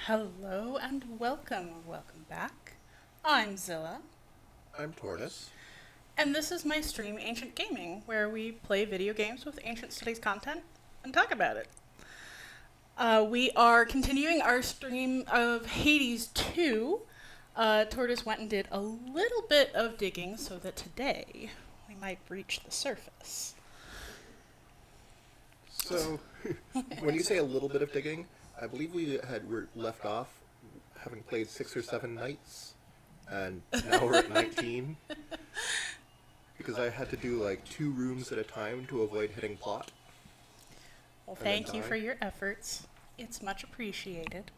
Hello and welcome back. I'm Zilla, I'm Tortoise. and this is my stream Ancient Gaming, where we play video games with ancient studies content and talk about it. We are continuing our stream of Hades 2. Tortoise went and did a little bit of digging so that today we might breach the surface. So, when you say a little bit of digging, I believe were left off having played 6 or 7 nights, and now we're at 19. Because I had to do like 2 rooms at a time to avoid hitting plot. Well, And then thank you die. for your efforts. It's much appreciated.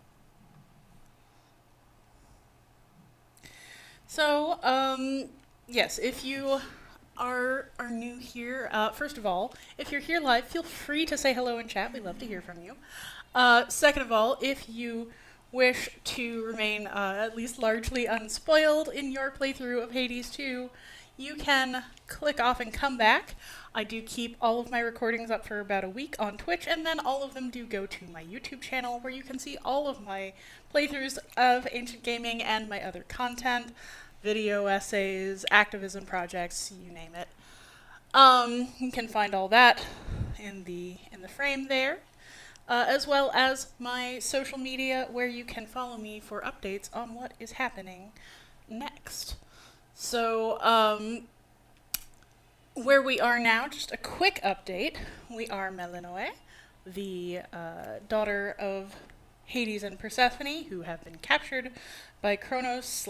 So, yes, if you are new here, first of all, if you're here live, feel free to say hello in chat. We love to hear from you. Second of all, if you wish to remain at least largely unspoiled in your playthrough of Hades 2, you can click off and come back. I do keep all of my recordings up for about a week on Twitch, and then all of them do go to my YouTube channel, where you can see all of my playthroughs of Ancient Gaming and my other content, video essays, activism projects, you name it. You can find all that in the frame there, as well as my social media, where you can follow me for updates on what is happening next. So, where we are now, just a quick update. We are Melinoe, the daughter of Hades and Persephone, who have been captured by Kronos,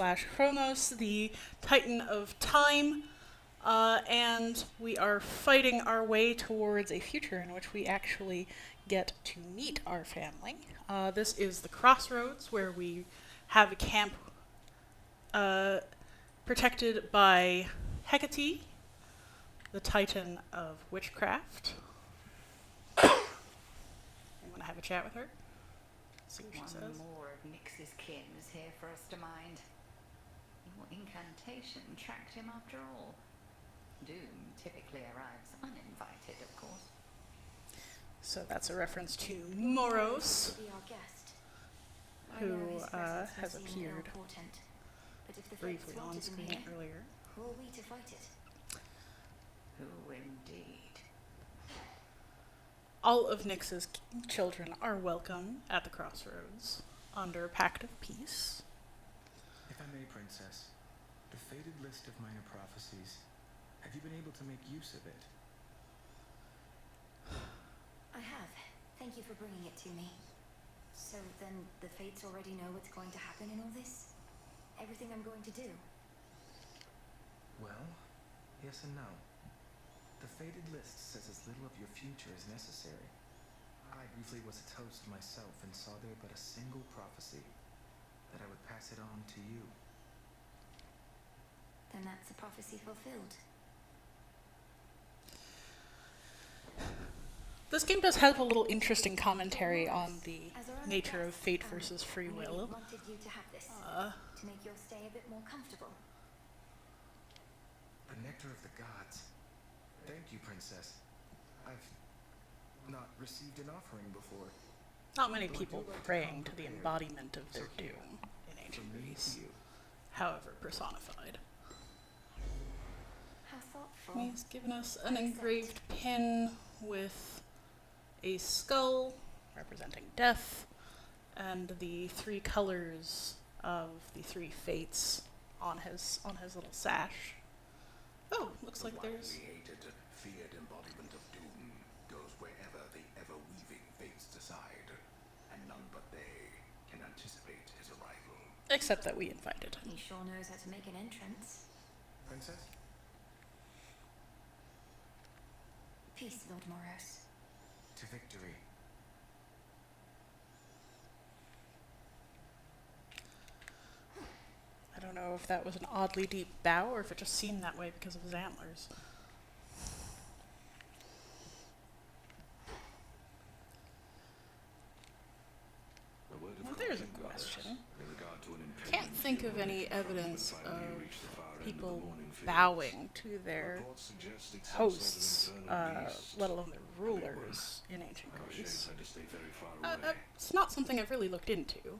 the Titan of Time, and we are fighting our way towards a future in which we actually get to meet our family. This is the Crossroads, where we have a camp protected by Hecate, the Titan of Witchcraft. You want to have a chat with her? See what she says. One more of Nyx's kin is here for us to mind. Your incantation tracked him after all. Doom typically arrives uninvited, of course. So that's a reference to Moros, Be our guest. I who know his presence may has seem appeared ill-portent, but if the briefly fates on wanted him screen here, earlier. who are we to fight it? Who indeed? All of Nyx's children are welcome at the Crossroads under a pact of peace. If I may, Princess, the fated list of minor prophecies, have you been able to make use of it? I have. Thank you for bringing it to me. So then the fates already know what's going to happen in all this? Everything I'm going to do? Well, yes and no. The fated list says as little of your future as necessary. I briefly was a toast myself and saw there but a single prophecy, that I would pass it on to you. Then that's a prophecy fulfilled. This game does have a little interesting commentary on the As our own nature of guest, fate versus free we will. wanted you to have this, Uh, to make your stay a bit more comfortable. The nectar of the gods. Thank you, Princess. I've not received an offering before. Not many people praying to the embodiment of their doom in From ancient me Greece, to you. however personified. How thoughtful. He's given us an engraved pin with a skull representing death, and the 3 colors of the 3 fates on his little sash. Oh, looks like there's The hated, feared embodiment of doom goes wherever the ever-weaving fates decide, and none but they can anticipate his arrival. except that we invited him. He sure knows how to make an entrance. Princess? Peace, Lord Moros. To victory. I don't know if that was an oddly deep bow or if it just seemed that way because of his antlers. A word of Well, there's a caution, goddess, question. in regard to an Can't impending think of funeral any that evidence finally of reached the far end of the people morning fields. bowing to their Reports suggest it's some hosts, sort of infernal beast. let alone their rulers in ancient Our Greece. shades had to stay very far away. It's not something I've really looked into.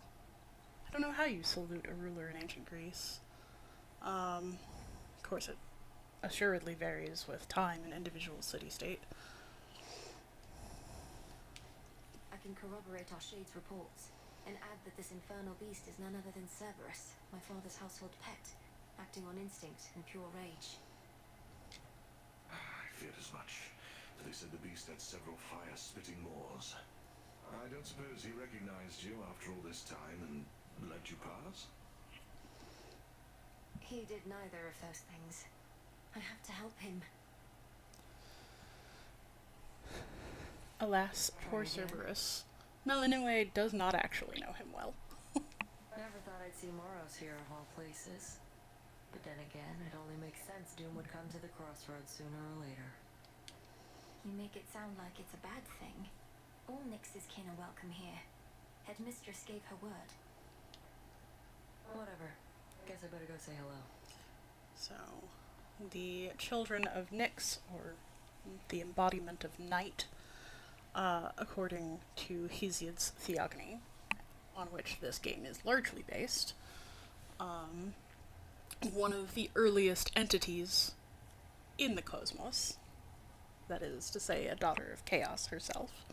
I don't know how you salute a ruler in ancient Greece. Of course, it assuredly varies with time and individual city-state. I can corroborate our shade's reports, and add that this infernal beast is none other than Cerberus, my father's household pet, acting on instinct and pure rage. I feared as much. They said the beast had several fire-spitting maws. I don't suppose he recognized you after all this time and let you pass? He did neither of those things. I have to help him. Alas, poor Cerberus. Melanue does not actually know him well. Never thought I'd see Moros here of all places. But then again, it only makes sense Doom would come to the crossroads sooner or later. You make it sound like it's a bad thing. All Nyx's kin are welcome here. Headmistress gave her word. Whatever. Guess I better go say hello. So, the children of Nyx, or the embodiment of night, according to Hesiod's Theogony, on which this game is largely based, one of the earliest entities in the cosmos, that is to say, a daughter of Chaos herself.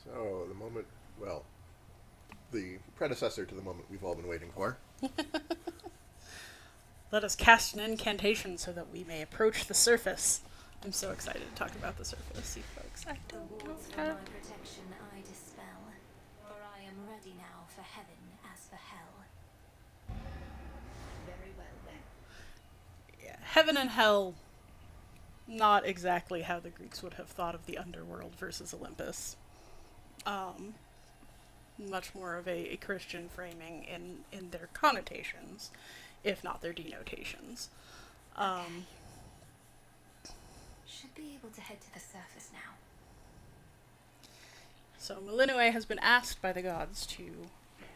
So, the moment, well, the predecessor to the moment we've all been waiting for. Let us cast an incantation so that we may approach the surface. I'm so excited to talk about the surface, you folks. I The don't know walls for how. my protection I dispel, for I am ready now for heaven as for hell. Very well then. Yeah, heaven and hell, not exactly how the Greeks would have thought of the underworld versus Olympus. Much more of a Christian framing in their connotations, if not their denotations. Should be able to head to the surface now. So Melanue has been asked by the gods to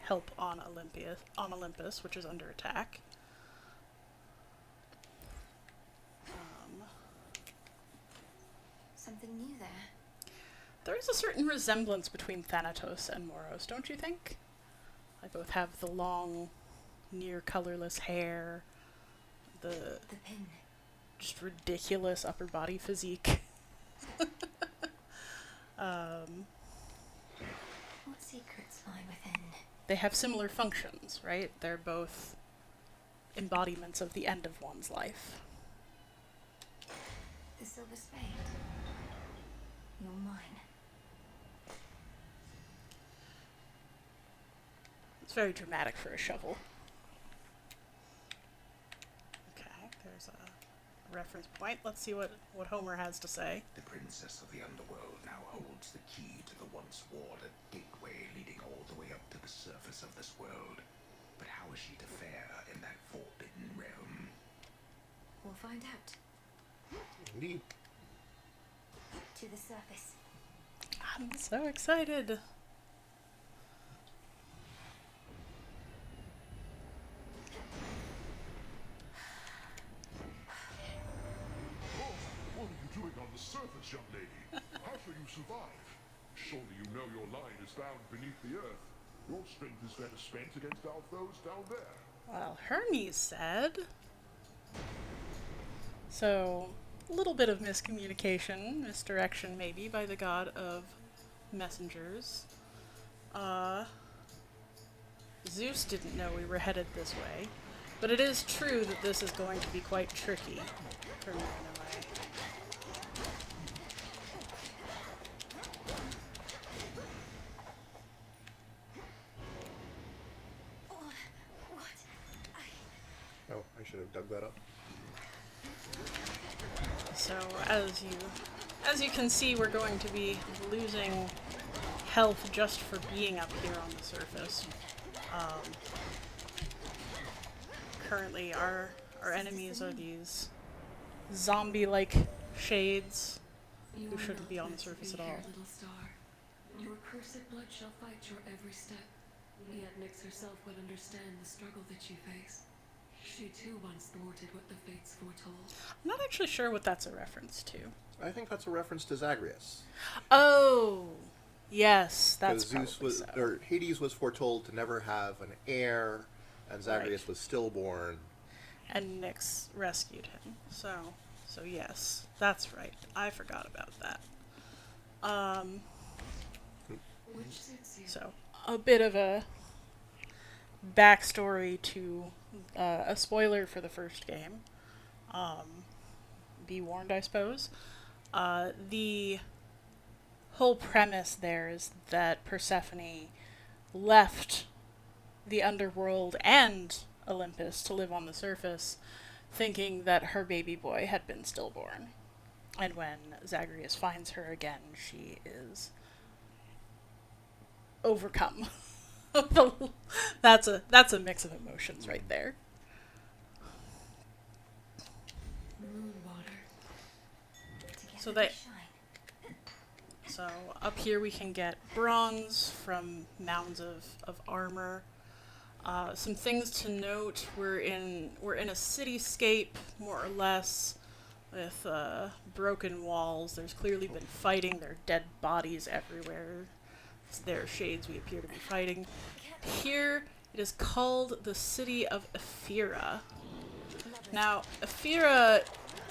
help on Olympus, which is under attack. Something new there. There is a certain resemblance between Thanatos and Moros, don't you think? They both have the long, near colorless hair, the The pin. just ridiculous upper body physique. What secrets lie within? They have similar functions, right? They're both embodiments of the end of one's life. The silver spade. You're mine. It's very dramatic for a shovel. Okay, there's a reference point. Let's see what Homer has to say. The princess of the underworld now holds the key to the once warded gateway leading all the way up to the surface of this world. But how is she to fare in that forbidden realm? We'll find out. Indeed. To the surface. I'm so excited. What are you doing on the surface, young lady? How shall you survive? Surely you know your line is found beneath the earth. Your strength is better spent against our foes down there. Well, Hermes said. So, a little bit of miscommunication, misdirection maybe, by the god of messengers. Zeus didn't know we were headed this way, but it is true that this is going to be quite tricky for Melanue. What? Oh, I should have dug that up. So as you can see, we're going to be losing health just for being up here on the surface. Currently, our enemies are these zombie-like shades You who are shouldn't not be on the meant to surface be at all. here, little star. Your cursed blood shall fight your every step. Yet Nyx herself would understand the struggle that you face. She too once thwarted what the fates foretold. I'm not actually sure what that's a reference to. I think that's a reference to Zagreus. Oh, Yes, that's Because Zeus probably was, so. or Hades was foretold to never have an heir, and Zagreus Right. was stillborn. And Nyx rescued him. So yes, that's right. I forgot about that. Which suits you? So a bit of a backstory to a spoiler for the first game. Be warned, I suppose. The whole premise there is that Persephone left the underworld and Olympus to live on the surface, thinking that her baby boy had been stillborn. And when Zagreus finds her again, she is overcome. That's a mix of emotions right there. Moon water. Together So they they- shine. So up here we can get bronze from mounds of armor. Some things to note: we're in a cityscape, more or less, with broken walls. There's clearly been fighting. There are dead bodies everywhere. There are shades we appear to be fighting. Here it is called the city of Ephyra. Now, Ephyra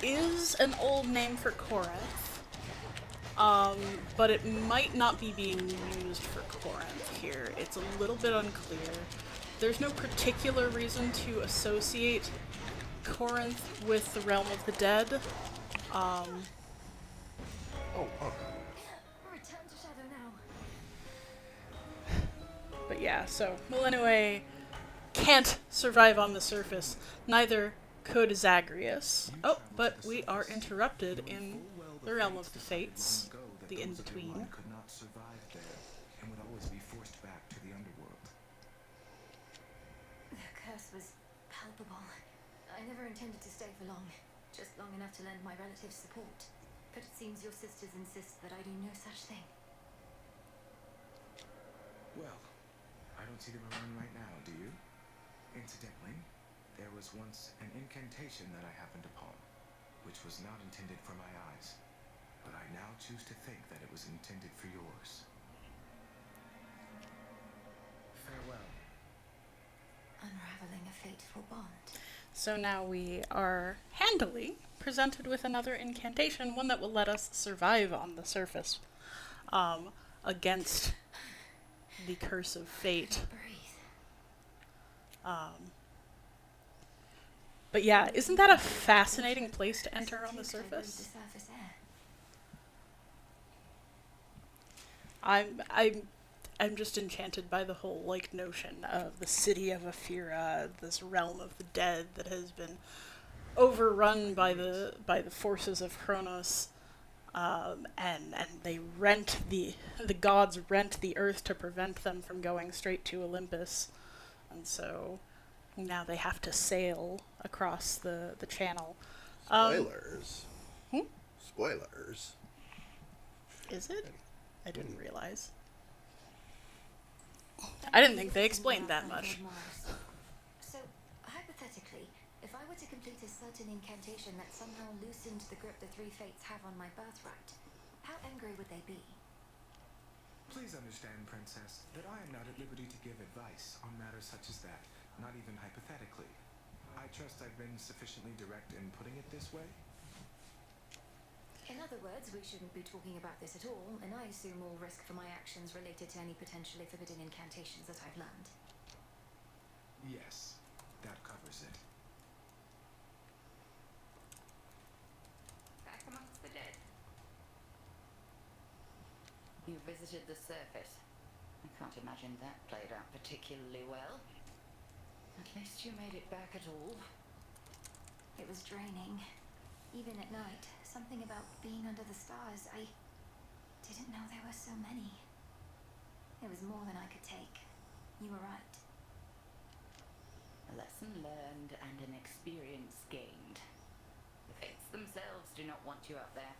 is an old name for Corinth, but it might not be being used for Corinth here. It's a little bit unclear. There's no particular reason to associate Corinth with the realm of the dead. Oh, Return to Shadow now. But yeah, so Millennium can't survive on the surface. Neither could Zagreus. Oh, but we are interrupted in the realm of the Fates, the in-between. Could not survive there, and would always be forced back to the underworld. The curse was palpable. I never intended to stay for long, just long enough to lend my relatives support. But it seems your sisters insist that I do no such thing. Well, I don't see them around right now, do you? Incidentally, there was once an incantation that I happened upon, which was not intended for my eyes, but I now choose to think that it was intended for yours. Farewell. Unraveling a fateful bond. So now we are handily presented with another incantation, one that will let us survive on the surface against the curse of fate. Breathe. But yeah, isn't that a fascinating place to enter on the Think I breathe surface? the surface air. I'm just enchanted by the whole like notion of the city of Ephyra, this realm of the dead that has been overrun by the forces of Kronos, and they rent the gods rent the earth to prevent them from going straight to Olympus, and so now they have to sail across the channel. spoilers. Hmm? Spoilers. Is it? I didn't realize. I didn't think they explained that much. So, hypothetically, if I were to complete a certain incantation that somehow loosened the grip the three fates have on my birthright, how angry would they be? Please understand, Princess, that I am not at liberty to give advice on matters such as that, not even hypothetically. I trust I've been sufficiently direct in putting it this way. In other words, we shouldn't be talking about this at all, and I assume all risk for my actions related to any potentially forbidden incantations that I've learned. Yes, that covers it. Back amongst the dead. You visited the surface. I can't imagine that played out particularly well. At least you made it back at all. It was draining. Even at night, something about being under the stars, I didn't know there were so many. It was more than I could take. You were right. A lesson learned and an experience gained. The fates themselves do not want you out there.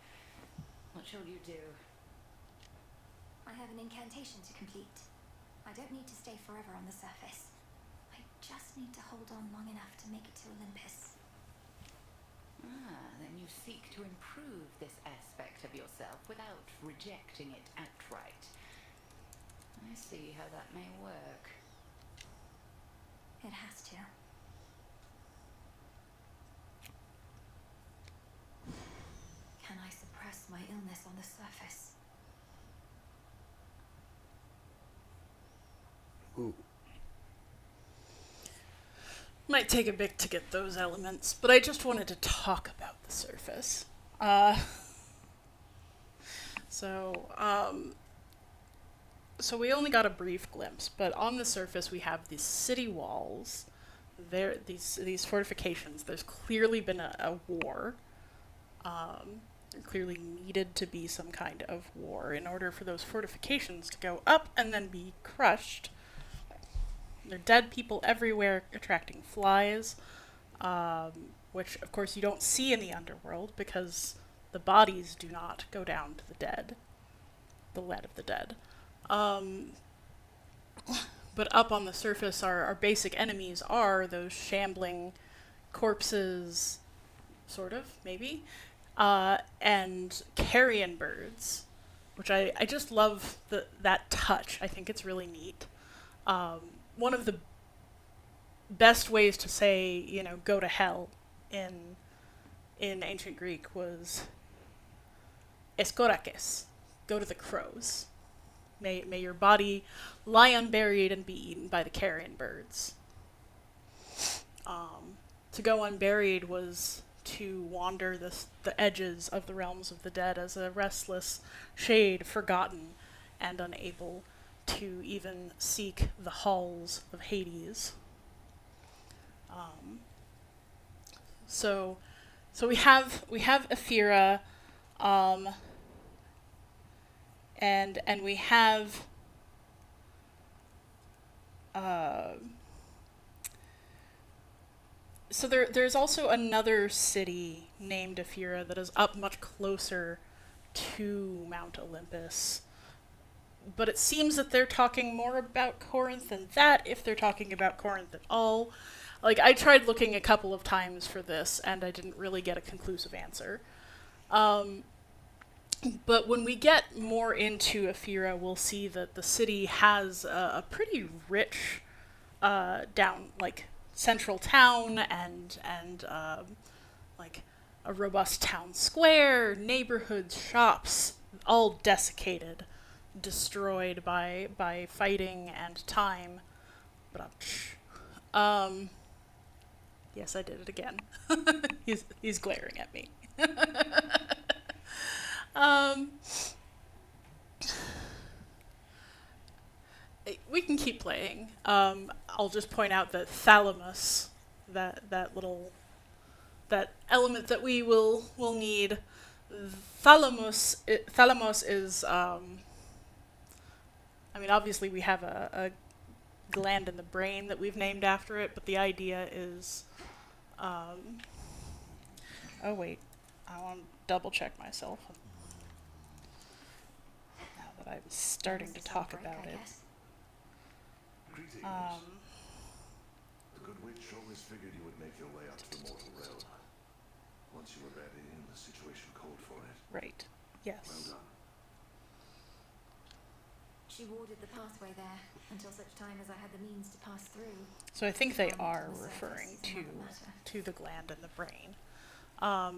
What shall you do? I have an incantation to complete. I don't need to stay forever on the surface. I just need to hold on long enough to make it to Olympus. Ah, then you seek to improve this aspect of yourself without rejecting it outright. I see how that may work. It has to. Can I suppress my illness on the surface? Ooh. Might take a bit to get those elements, but I just wanted to talk about the surface. So we only got a brief glimpse, but on the surface we have these city walls. These fortifications. There's clearly been a war. There clearly needed to be some kind of war in order for those fortifications to go up and then be crushed. There are dead people everywhere, attracting flies, which of course you don't see in the underworld because the bodies do not go down to the dead, the lead of the dead. But up on the surface, our basic enemies are those shambling corpses, sort of, maybe, and carrion birds, which I just love that touch. I think it's really neat. One of the best ways to say, go to hell in ancient Greek was eskorakes, go to the crows. May your body lie unburied and be eaten by the carrion birds. To go unburied was to wander the edges of the realms of the dead as a restless shade, forgotten and unable to even seek the halls of Hades. So we have Ephira, and we have so there's also another city named Ephira that is up much closer to Mount Olympus. But it seems that they're talking more about Corinth than that, if they're talking about Corinth at all. Like, I tried looking a couple of times for this, and I didn't really get a conclusive answer. But when we get more into Ephira, we'll see that the city has a pretty rich, central town and like a robust town square, neighborhoods, shops, all desiccated, destroyed by fighting and time. Yes, I did it again. He's glaring at me. We can keep playing. I'll just point out that thalamus, that element that we will need, thalamus is, obviously we have a gland in the brain that we've named after it, but the idea is, oh wait, I want to double check myself. Now that I'm starting to talk about it. Greetings. The good witch always figured you would make your way up to the mortal realm. Once you were ready and the situation called for it. Right, yes. Well done. She warded the pathway there until such time as I had the means to pass through. So I think they are The surface referring is another matter. to the gland in the brain,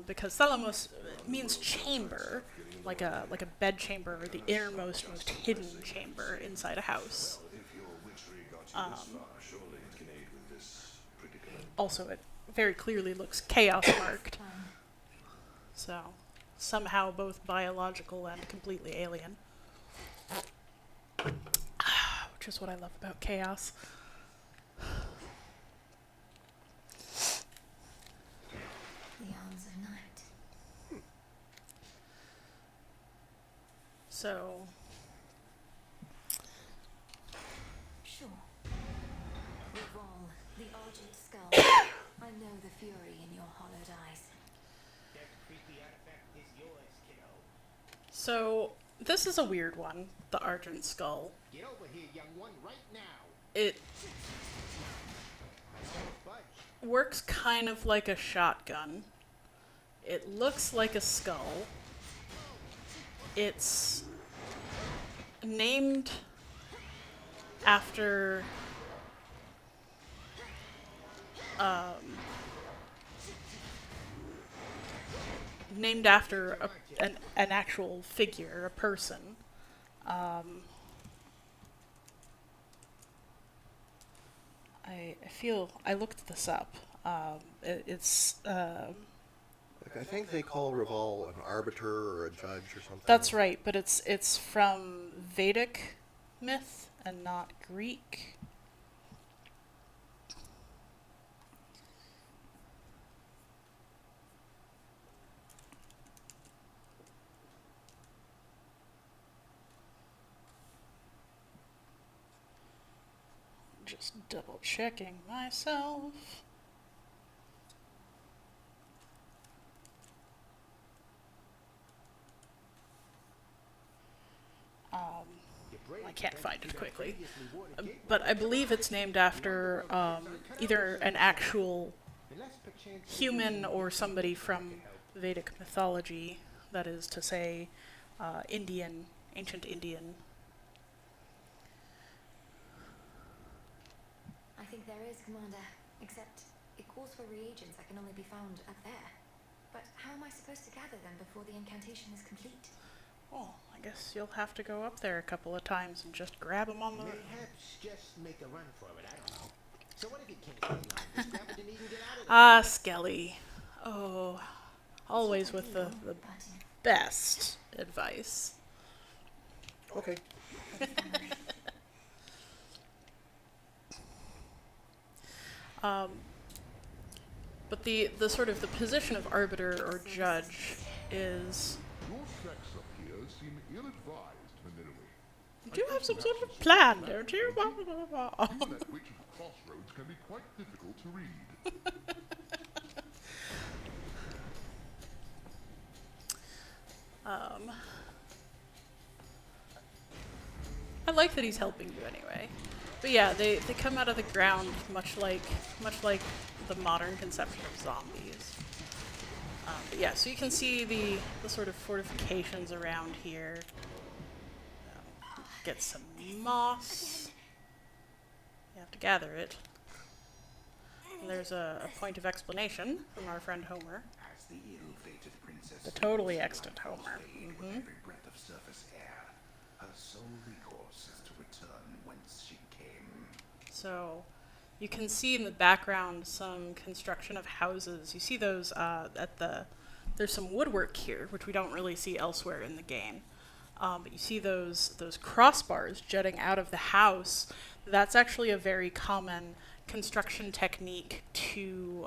because thalamus means chamber, like a bed chamber, or the innermost, most hidden chamber inside a house. Well, if your witchery got you this far, surely it can aid with this predicament. Also, it very clearly looks chaos marked, so somehow both biological and completely alien. Which is what I love about chaos. The arms of night. So, Sure. Revol, the Argent Skull. I know the fury in your hollowed eyes. That creepy artifact is yours, kiddo. so this is a weird one, the Argent Skull. Get over here, young one, right now. It Don't budge. works kind of like a shotgun. It looks like a skull. It's named after named after an actual figure, a person. I feel I looked this up. It's Like, I think they call Raval an arbiter or a judge or something. that's right, but it's from Vedic myth and not Greek. Just double checking myself. I can't find it quickly. But I believe it's named after either an actual human or somebody from Vedic mythology, that is to say, Indian, ancient Indian. I think there is, Commander. Except it calls for reagents that can only be found up there. But how am I supposed to gather them before the incantation is complete? Well, I guess you'll have to go up there a couple of times and just grab them on the... Perhaps just make a run for it, I don't know. So what if you can't stay long? Just grab it and even get out of there. Ah, Skelly. Oh, always with the best advice. Okay. But the sort of the position of arbiter or judge is... Your sex up here seem ill-advised, Manilli. You do have some sort of plan, don't you? Even that witch of crossroads can be quite difficult to read. I like that he's helping you anyway. But yeah, they come out of the ground much like the modern conception of zombies. But yeah, so you can see the sort of fortifications around here. Get some moss. You have to gather it. And there's a point of explanation from our friend Homer. As the ill-fated princess The totally extant Homer. with every breath of surface air, her sole recourse is to return whence she came. So you can see in the background some construction of houses. You see those there's some woodwork here, which we don't really see elsewhere in the game. But you see those crossbars jutting out of the house. That's actually a very common construction technique to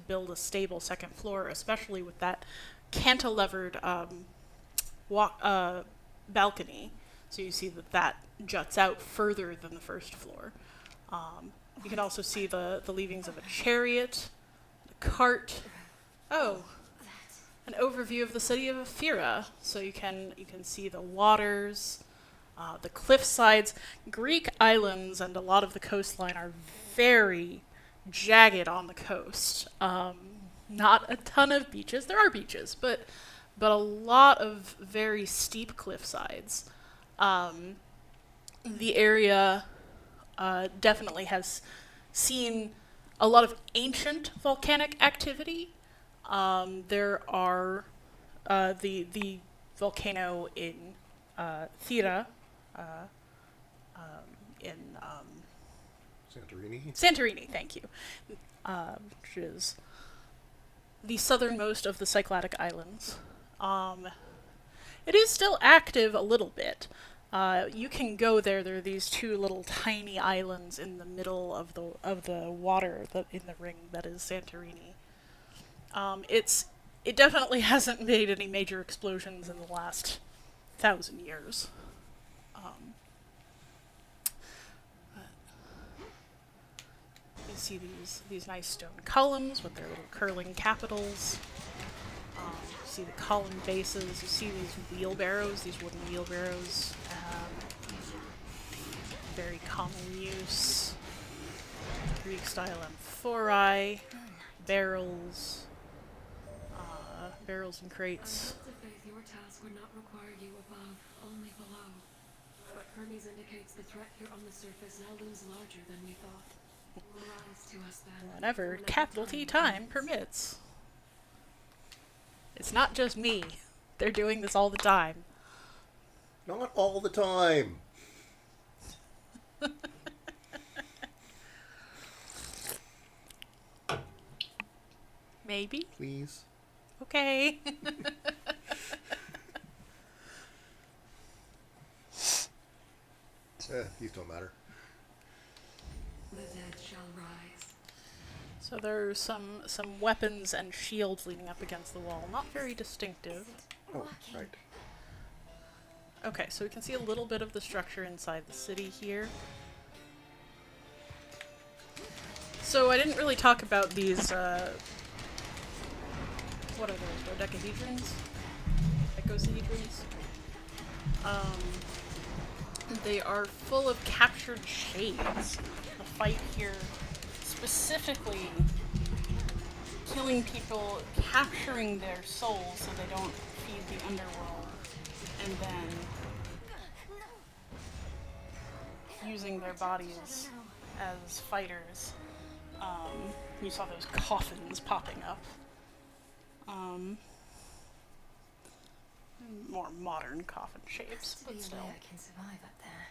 build a stable second floor, especially with that cantilevered balcony. So you see that juts out further than the first floor. You can also see the leavings of a chariot, a cart. Oh, an overview of the city of Ephyra. So you can see the waters, the cliff sides. Greek islands and a lot of the coastline are very jagged on the coast. Not a ton of beaches. There are beaches, but a lot of very steep cliff sides. The area definitely has seen a lot of ancient volcanic activity. There are the volcano in Thera, in Santorini. Santorini, thank you, which is the southernmost of the Cycladic Islands. It is still active a little bit. You can go there. There are these two little tiny islands in the middle of the water in the ring that is Santorini. It definitely hasn't made any major explosions in the last 1,000 years. You see these nice stone columns with their little curling capitals. You see the column bases. You see these wheelbarrows, these wooden wheelbarrows. Very common use. Greek style amphorae, barrels, barrels and I crates. hope the faith your task would not require you above, only below. But Hermes indicates the threat here on the surface now looms larger than we thought. Rise to us then. Whenever capital T time permits. It's not just me. They're doing this all the time. Not all the time. Maybe? Please. Okay. These don't matter. The dead shall rise. So there's some weapons and shields leaning up against the wall. Not very distinctive. Oh, right. Okay, so we can see a little bit of the structure inside the city here. So I didn't really talk about these, what are those, dodecahedrons? Icosahedrons? They are full of captured shades. The fight here specifically killing people, capturing their souls so they don't feed the underworld, and then using their bodies as fighters. You saw those coffins popping up. More modern coffin shapes, but still. I can survive up there.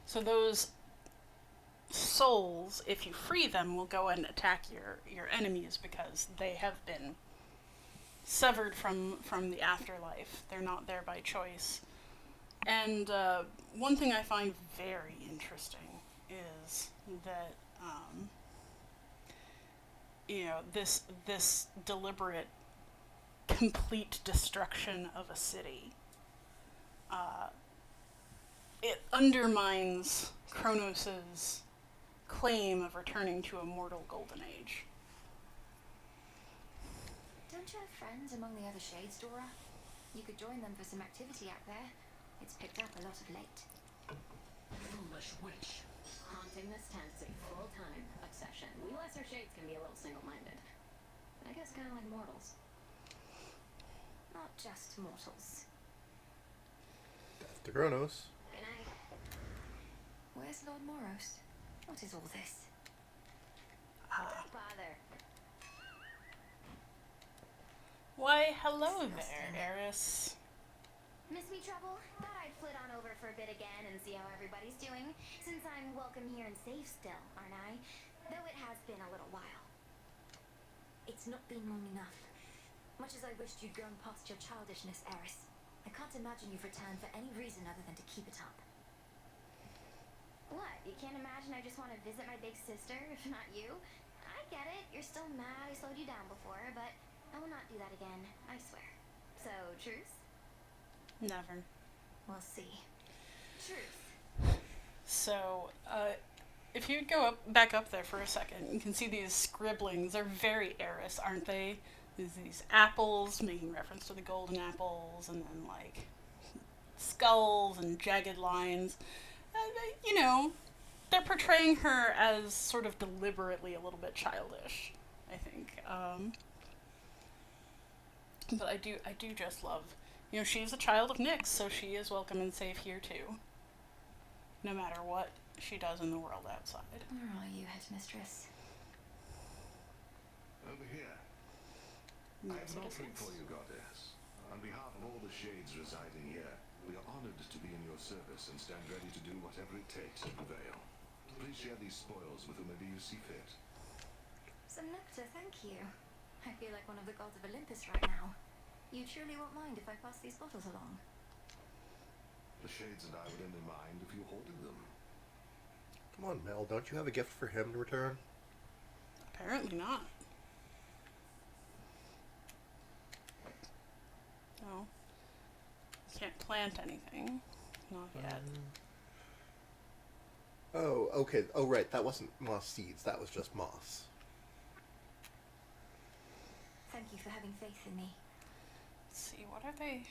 So those souls, if you free them, will go and attack your enemies because they have been severed from the afterlife. They're not there by choice. And one thing I find very interesting is that this deliberate, complete destruction of a city, it undermines Kronos' claim of returning to a mortal golden age. Don't you have friends among the other shades, Dora? You could join them for some activity out there. It's picked up a lot of late. Foolish witch. Haunting this tent is a full-time obsession. We lesser shades can be a little single-minded. But I guess kind of like mortals. Not just mortals. Death to Kronos. Good night. Where's Lord Moros? What is all this? Don't bother. Why, hello there, Eris. Miss me, Trouble? Thought I'd flit on over for a bit again and see how everybody's doing, since I'm welcome here and safe still, aren't I? Though it has been a little while. It's not been long enough. Much as I wished you'd grown past your childishness, Eris, I can't imagine you've returned for any reason other than to keep it up. What, you can't imagine I just want to visit my big sister, if not you? I get it, you're still mad I slowed you down before, but I will not do that again, I swear. So, truce? Never. We'll see. Truce. So, if you go back up there for a second, you can see these scribblings. They're very Eris, aren't they? There's these apples, making reference to the golden apples, and then, like, skulls and jagged lines. They're portraying her as sort of deliberately a little bit childish, I think. But I do just love, she's a child of Nyx, so she is welcome and safe here too. No matter what she does in the world outside. Where are you, headmistress? Over here. I have an offering for you, goddess. On behalf of all the shades residing here, we are honored to be in your service and stand ready to do whatever it takes to prevail. Please share these spoils with whomever you see fit. Some nectar, thank you. I feel like one of the gods of Olympus right now. You truly won't mind if I pass these bottles along? The shades and I would only mind if you hoarded them. Come on, Mel, don't you have a gift for him to return? Apparently not. No. Can't plant anything. Not yet. Oh, okay. Oh, right. That wasn't moss seeds. That was just moss. Thank you for having faith in me. Let's see, what are they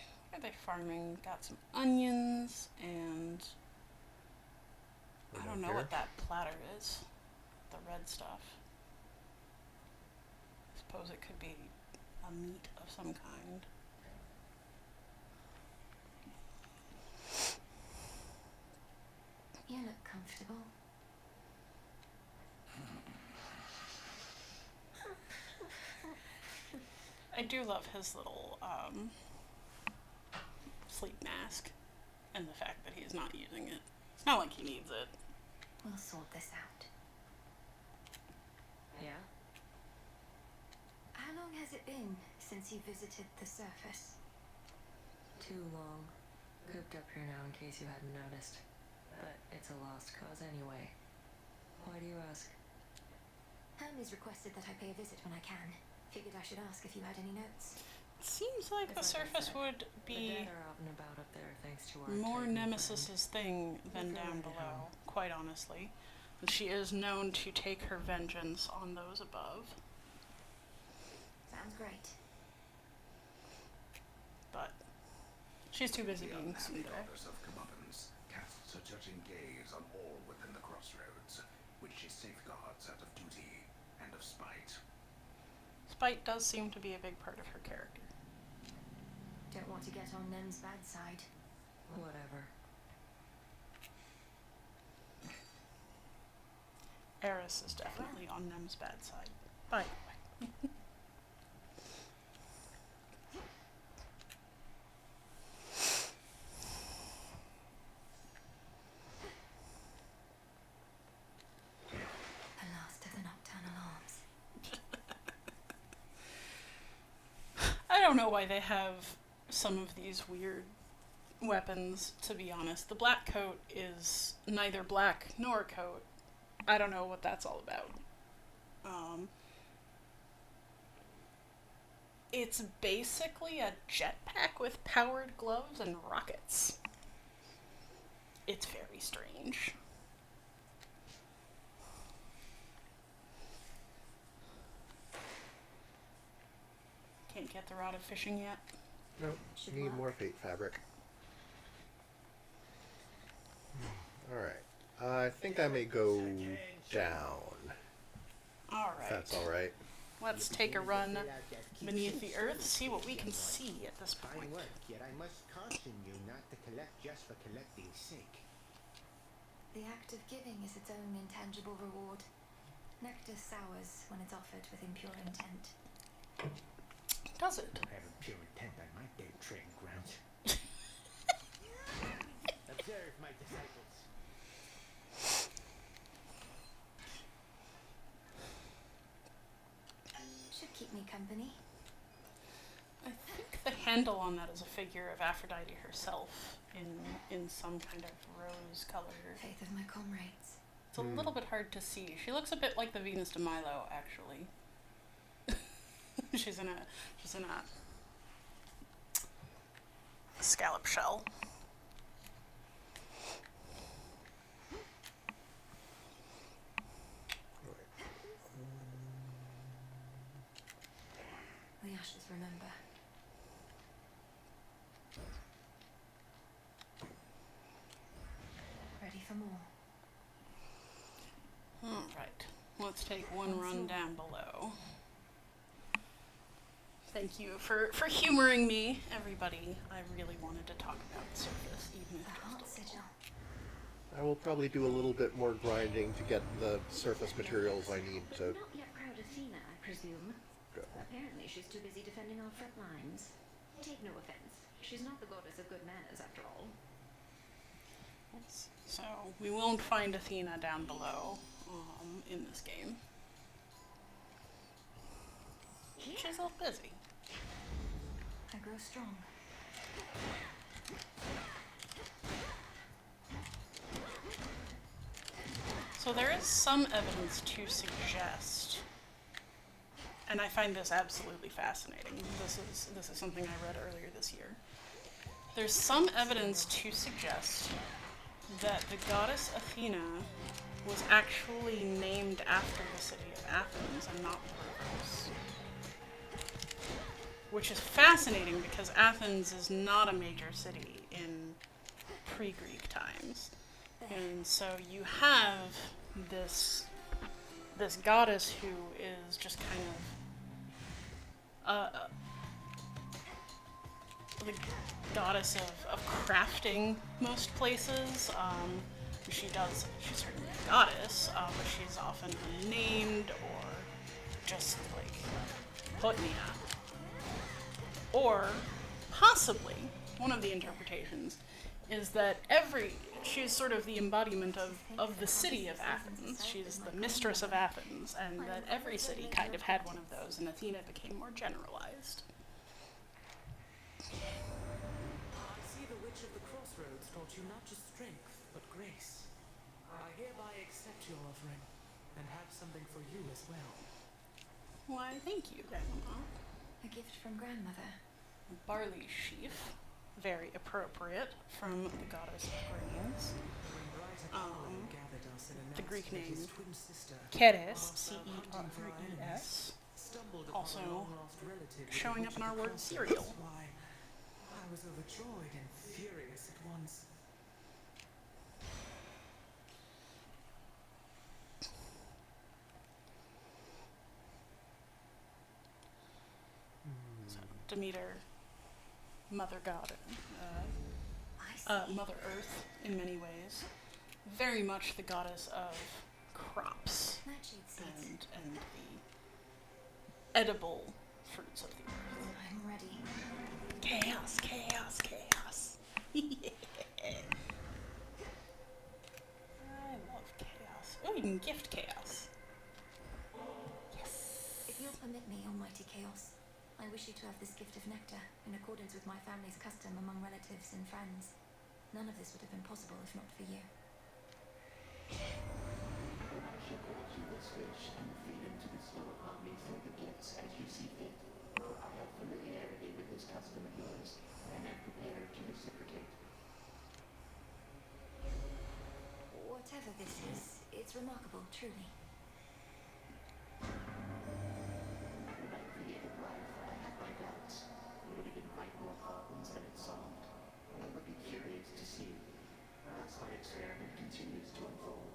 farming? Got some onions and I don't know what that platter is. The red stuff. I suppose it could be a meat of some kind. You look comfortable. I do love his little sleep mask and the fact that he's not using it. It's not like he needs it. We'll sort this out. Yeah? How long has it been since you visited the surface? Too long. Cooped up here now in case you hadn't noticed. But it's a lost cause anyway. Why do you ask? Hermes requested that I pay a visit when I can. Figured I should ask if you had any notes. Seems like It's the like I surface said, would The be dead are out and about up there thanks to our more Titan Nemesis's thing than Let's go down right below, home. quite honestly. And she is known to take her vengeance on those above. Sounds great. But she's too busy The being unhappy tsundere. goddess of comeuppance casts a judging gaze on all within the crossroads, which she safeguards out of duty and of spite. Spite does seem to be a big part of her character. Don't want to get on Nem's bad side. Whatever. Eris is definitely on Nem's bad side. By the way. The last of the nocturnal arms. I don't know why they have some of these weird weapons, to be honest. The black coat is neither black nor a coat. I don't know what that's all about. It's basically a jetpack with powered gloves and rockets. It's very strange. Can't get the rod of fishing yet. Nope. Should Need work. more fate fabric. Alright. I think I may go down. If Alright. that's alright. Let's take a run beneath the earth, see what we can see at this Fine point. work, yet I must caution you not to collect just for collecting's sake. The act of giving is its own intangible reward. Nectar sours when it's offered with impure intent. Does it? I have a pure intent on my dead trading grounds. Observe, my disciples. Should keep me company. I think the handle on that is a figure of Aphrodite herself in some kind of rose color. Faith of my comrades. It's a little bit hard to see. She looks a bit like the Venus de Milo, actually. she's in a scallop shell. The ashes remember. Ready for more. Alright, let's take one run down below. Thank you for humoring me, everybody. I really wanted to talk about surface, even if The just heart a little. sigil. I will probably do a little bit more grinding to get the surface materials I need But to not yet proud Athena, I presume. go. Apparently she's too busy defending our front lines. Take no offense. She's not the goddess of good manners, after all. So, we won't find Athena down below in this game. She's a little busy. I grow strong. So there is some evidence to suggest, and I find this absolutely fascinating. This is something I read earlier this year. There's some evidence to suggest that the goddess Athena was actually named after the city of Athens and not Pergamos. Which is fascinating because Athens is not a major city in pre-Greek times. And so you have this goddess who is just kind uh, the goddess of crafting most places. She's certainly a goddess, but she's often unnamed or just like Hotnia. Or possibly, one of the interpretations is that she's sort of the embodiment of the city of Athens. She's the mistress of Athens, and that every city kind of had one of those, and Athena became more generalized. I see the Witch of the Crossroads taught you not just strength, but grace. I hereby accept your offering, and have something for you as well. Why, thank you, Grandma. A gift from grandmother. A barley sheaf, very appropriate, from the goddess of grains. The Greek name Keres, C-E-R-E-S, also showing up in our word cereal. I was overjoyed and furious at once. So, Demeter, Mother God, Mother Earth in many ways. Very much the goddess of crops and the edible fruits of the earth. I'm ready. Chaos, chaos, chaos. Yeah. I love chaos. Oh, you can gift chaos. Yes. If you'll permit me, Almighty Chaos, I wish you to have this gift of nectar, in accordance with my family's custom among relatives and friends. None of this would have been possible if not for you. I shall grant you this wish and the freedom to bestow upon me further gifts as you see fit, for I have familiarity with this custom of yours, and am prepared to reciprocate. Whatever this is, it's remarkable, truly. When I created life, I had my doubts. Would it invite more problems than it solved? I would be curious to see. As my experiment continues to unfold,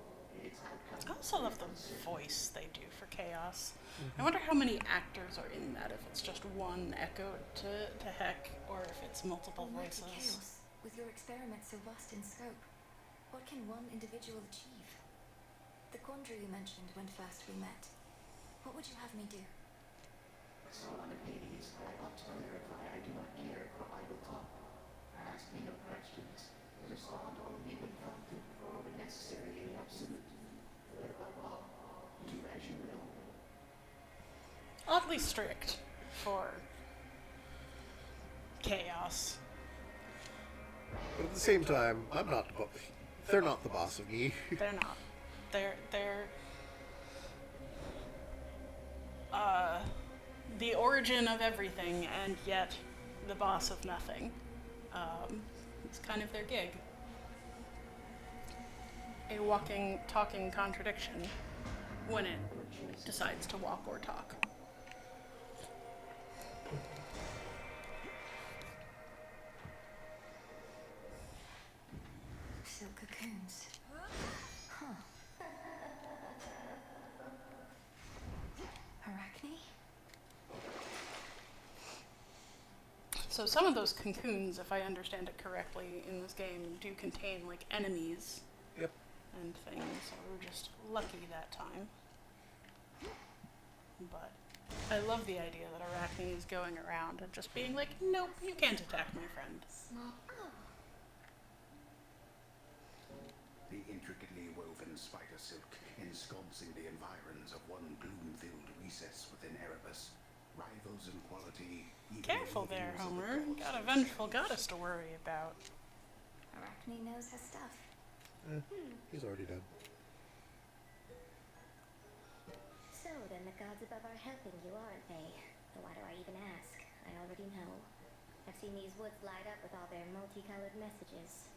its outcome... I also love the voice they do for chaos. I wonder how many actors are in that, if it's just one echo to heck, or if it's multiple Almighty voices. Chaos, with your experiment so vast in scope, what can one individual achieve? The quandary you mentioned when first we met. What would you have me do? Son of Hades, I ought to clarify I do not care for idle talk. Ask me no questions. Respond only when prompted or when necessary and absolute. But above all, do as you will. Oddly strict for chaos. But at the same time, they're not the boss of me. They're not. They're the origin of everything, and yet the boss of nothing. It's kind of their gig. A walking, talking contradiction when it decides to walk or talk. Silk cocoons. Huh. Arachne? So some of those cocoons, if I understand it correctly, in this game do contain like enemies. Yep. And things, so we were just lucky that time. But I love the idea that Arachne is going around and just being like, nope, you can't attack my friend. The intricately woven spider silk ensconcing the environs of one gloom-filled recess within Erebus. Rivals in quality. Careful there, Homer. Got a vengeful goddess to worry about. Arachne knows her stuff. He's already dead. So then the gods above are helping you, aren't they? But why do I even ask? I already know. I've seen these woods light up with all their multicolored messages.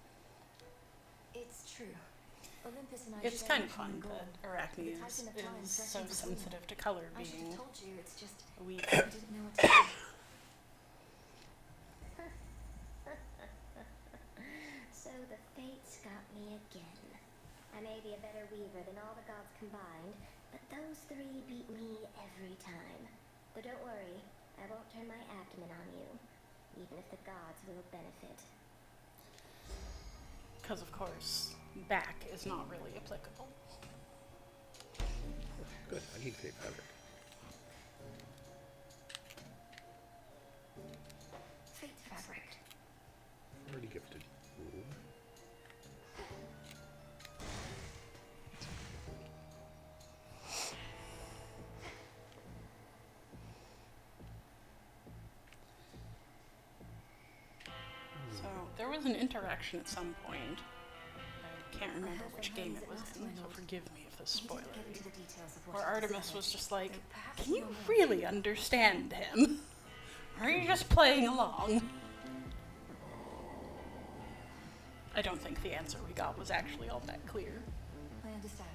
It's true. Olympus and I It's share kind a of fun common goal. that Arachne The Titan of Time is so threatens us all. sensitive to color I should being have told you, it's just weak. I didn't know what to do. So the fates got me again. I may be a better weaver than all the gods combined, but those three beat me every time. But don't worry, I won't turn my abdomen on you, even if the gods will benefit. Because, of course, back is not really applicable. Good, I need fade fabric. Fate fabric. Already gifted. Ooh. So, there was an interaction at some point. I can't remember which game it was in, so forgive me if this is spoilery. Where Artemis was just like, can you really understand him? Or are you just playing along? I don't think the answer we got was actually all that clear. I understand.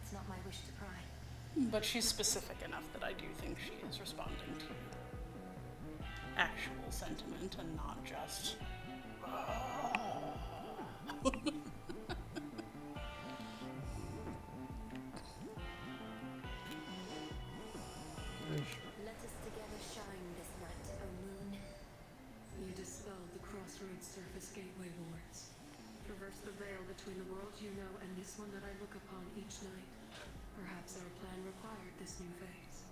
It's not my wish to pry. But she's specific enough that I do think she is responding to actual sentiment and not just... Let us together shine this night, O moon. You dispelled the Crossroads Surface Gateway wards. Traverse the veil between the world you know and this one that I look upon each night. Perhaps our plan required this new phase.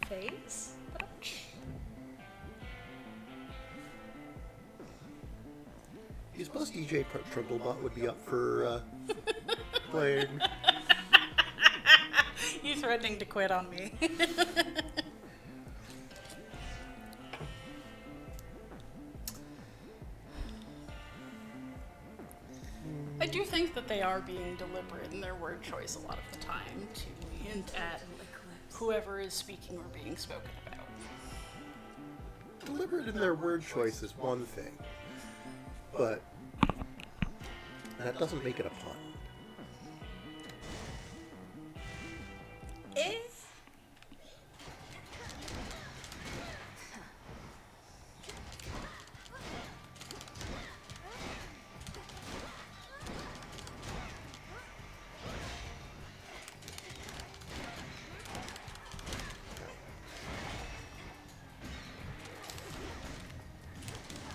Phase? Do you suppose DJ Trundlebot would be up for playing? You threatening to quit on me. I do think that they are being deliberate in their word choice a lot of the time to hint at whoever is speaking or being spoken about. Deliberate in their word choice is one thing, but that doesn't make it a pun.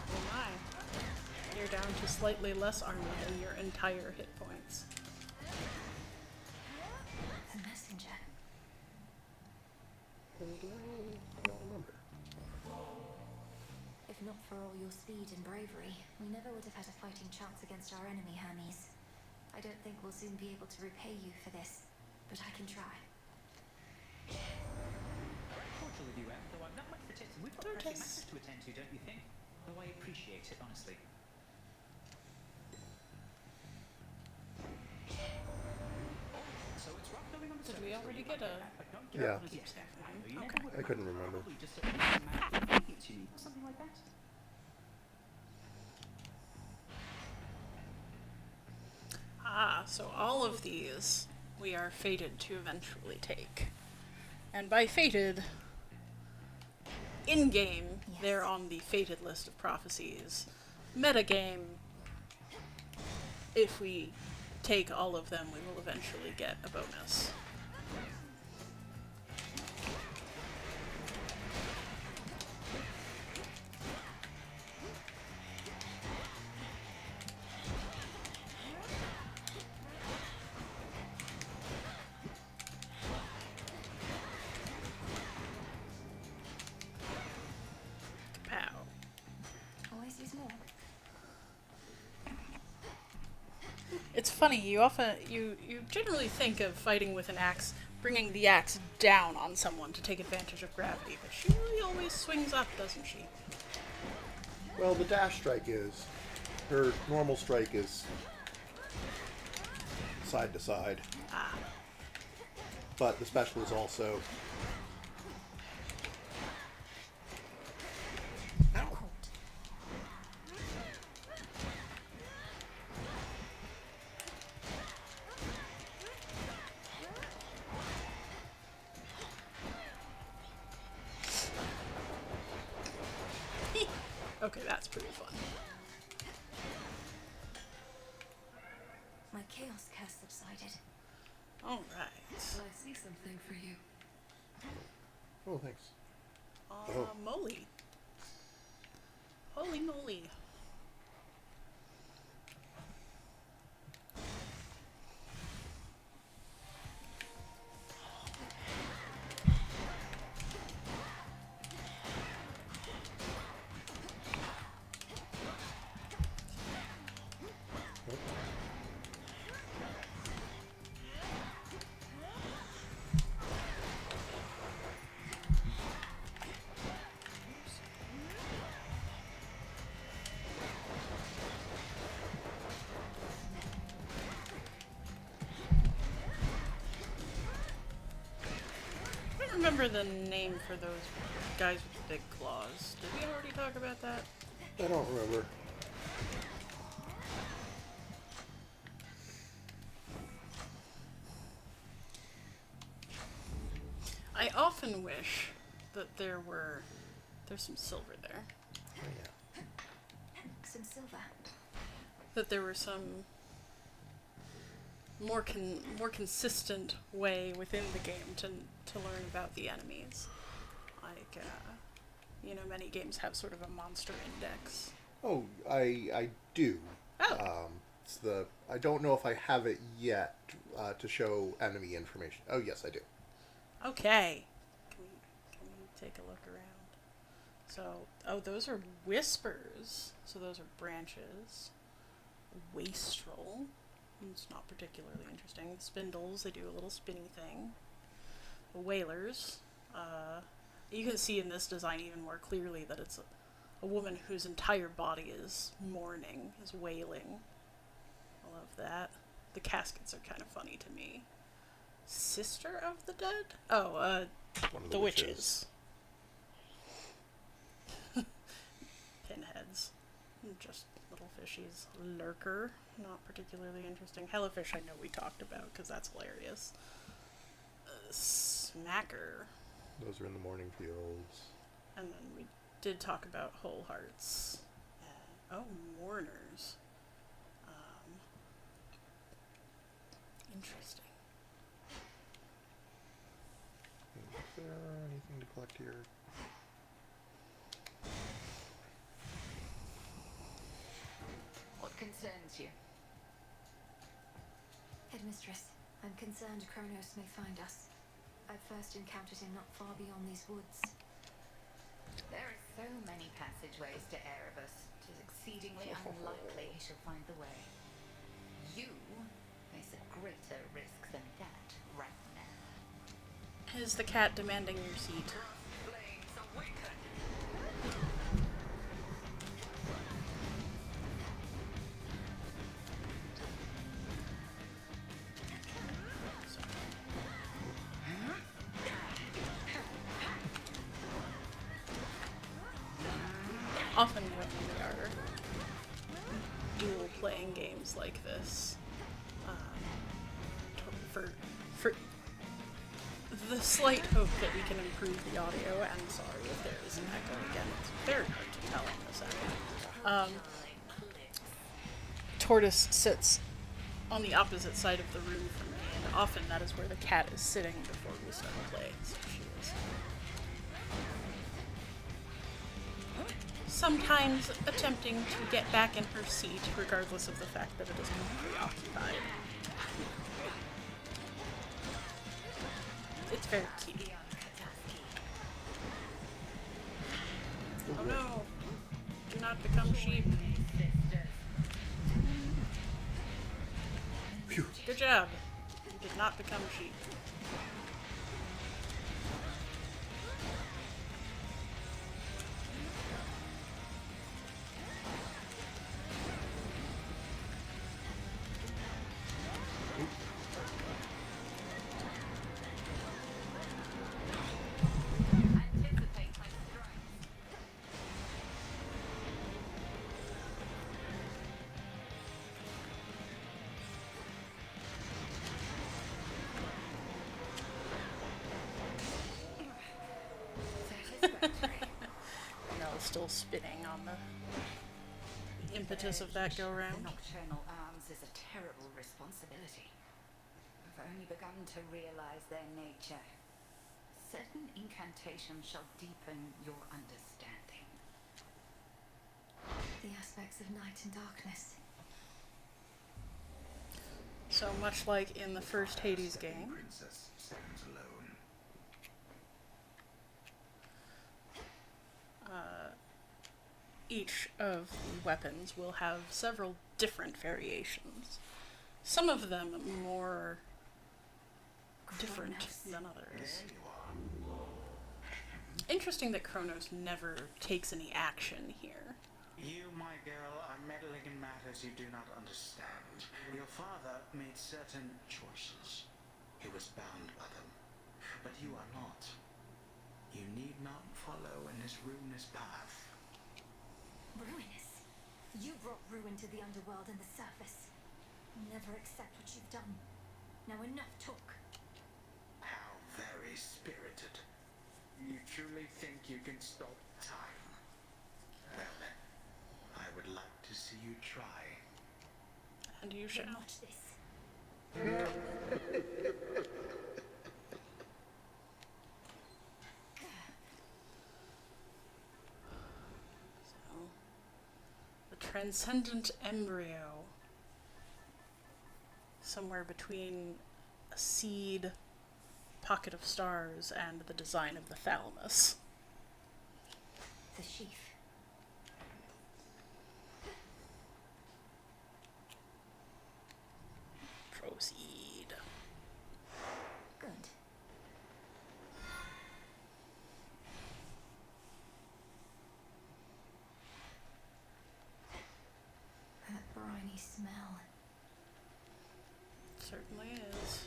Oh my. You're down to slightly less armor than your entire hit points. The messenger. I don't remember. If not for all your speed and bravery, we never would have had a fighting chance against our enemy, Hermes. I don't think we'll soon be able to repay you for this, but I can try. Thoughtful of you, Em, though I'm not much for tips. We've got pressing matters to attend to, don't you think? Though I appreciate it, honestly. So it's rough going on the Did we already get a... Yeah. Okay. I couldn't remember. Something like that. Ah, so all of these we are fated to eventually take. And by fated, in-game, they're on the fated list of prophecies. Metagame, if we take all of them, we will eventually get a bonus. Always use more. It's funny, you generally think of fighting with an axe, bringing the axe down on someone to take advantage of gravity, but she really always swings up, doesn't she? Well, the dash strike is. Her normal strike is side to side. Ah. But the special is also. Ow. Okay, that's pretty fun. My chaos curse subsided. Alright. I see something for you. Oh, thanks. Moly. Holy moly. I don't remember the name for those guys with big claws. Did we already talk about that? I don't remember. I often wish that there's some silver there. Oh, yeah. Some silver. That there were some more consistent way within the game to learn about the enemies. Like, many games have sort of a monster index. Oh, I do. Oh. I don't know if I have it yet to show enemy information. Oh, yes, I do. Okay. Can we take a look around? So, those are whispers. So those are branches. Wastrel. It's not particularly interesting. Spindles, they do a little spinny thing. The whalers. You can see in this design even more clearly that it's a woman whose entire body is mourning, is wailing. I love that. The caskets are kind of funny to me. Sister of the Dead? Oh, One of the witches. Pinheads. Just little fishies. Lurker. Not particularly interesting. Hellofish I know we talked about because that's hilarious. Smacker. Those are in the Morning Fields. And then we did talk about Whole Hearts. Mourners. Interesting. Is there anything to collect here? What concerns you? Headmistress, I'm concerned Kronos may find us. I first encountered him not far beyond these woods. There are so many passageways to Erebus. It is exceedingly unlikely he shall find the way. You face a greater risk than that right now. Is the cat demanding your seat? Flames awaken! Often when we are dual playing games like this, for the slight hope that we can improve the audio, and sorry if there is an echo again, it's very hard to tell in this echo. Tortoise sits on the opposite side of the room from me, and often that is where the cat is sitting before we start playing, so she is sometimes attempting to get back in her seat, regardless of the fact that it is preoccupied. It's very cute. Oh no! Do not become sheep. Phew. Good job. You did not become sheep. Nell's still spinning on the impetus of that go round. Nocturnal arms is a terrible responsibility. I've only begun to realize their nature. Certain incantations shall deepen your understanding. The aspects of night and darkness. So much like in the first Hades game, Princess stands alone. each of the weapons will have several different variations. Some of them more different than others. Interesting that Kronos never takes any action here. You, my girl, are meddling in matters you do not understand. Your father made certain choices. He was bound by them. But you are not. You need not follow in his ruinous path. Ruinous? You brought ruin to the underworld and the surface. Never accept what you've done. Now enough talk. How very spirited. You truly think you can stop time? Well then, I would like to see you try. And you shall. Watch this. So, the transcendent embryo. Somewhere between a seed, pocket of stars, and the design of the thalamus. The sheath. Proceed. Good. That briny smell. Certainly is.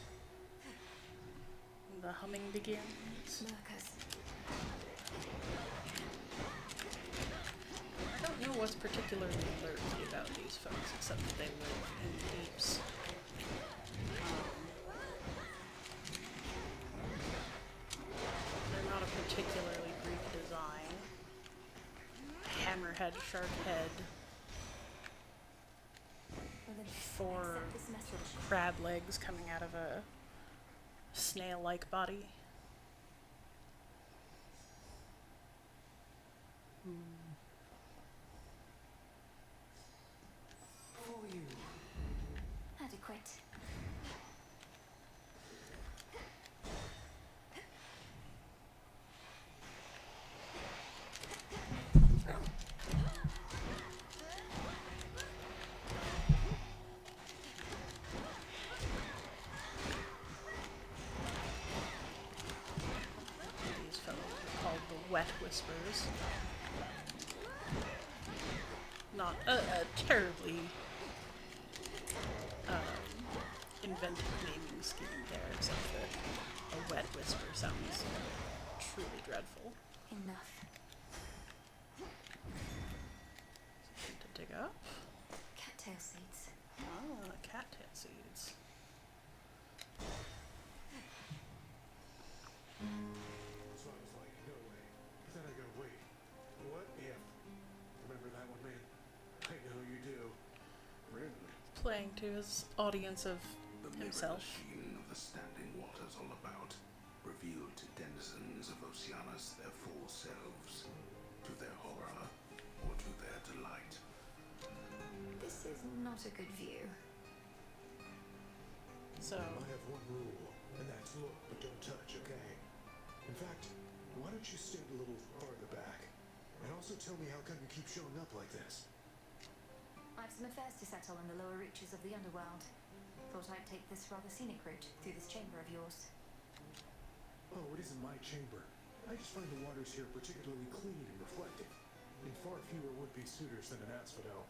The humming begins. Lurkers. I don't know what's particularly lurky about these folks, except that they live in the deeps. They're not a particularly Greek design. Hammerhead, sharkhead, four crab legs coming out of a snail-like body. For you. Adequate. These fellows are called the Wet Whispers. Not a terribly inventive naming scheme there, except that a Wet Whisper sounds truly dreadful. Enough. Something to dig up. Cattail seeds. Ah, cattail seeds. So I was like, no way. Then I go, wait, what if? Remember that one, man? I know you do. Really? Playing to his audience of The mirror himself. machine of the standing waters all about, revealed to denizens of Oceanus their full selves, to their horror or to their delight. This is not a good view. So, I have one rule, and that's look but don't touch, okay? In fact, why don't you stand a little farther back? And also tell me how come you keep showing up like this? I've some affairs to settle in the lower reaches of the underworld. Thought I'd take this rather scenic route through this chamber of yours. Oh, it isn't my chamber. I just find the waters here particularly clean and reflective, and far fewer would-be suitors than an asphodel.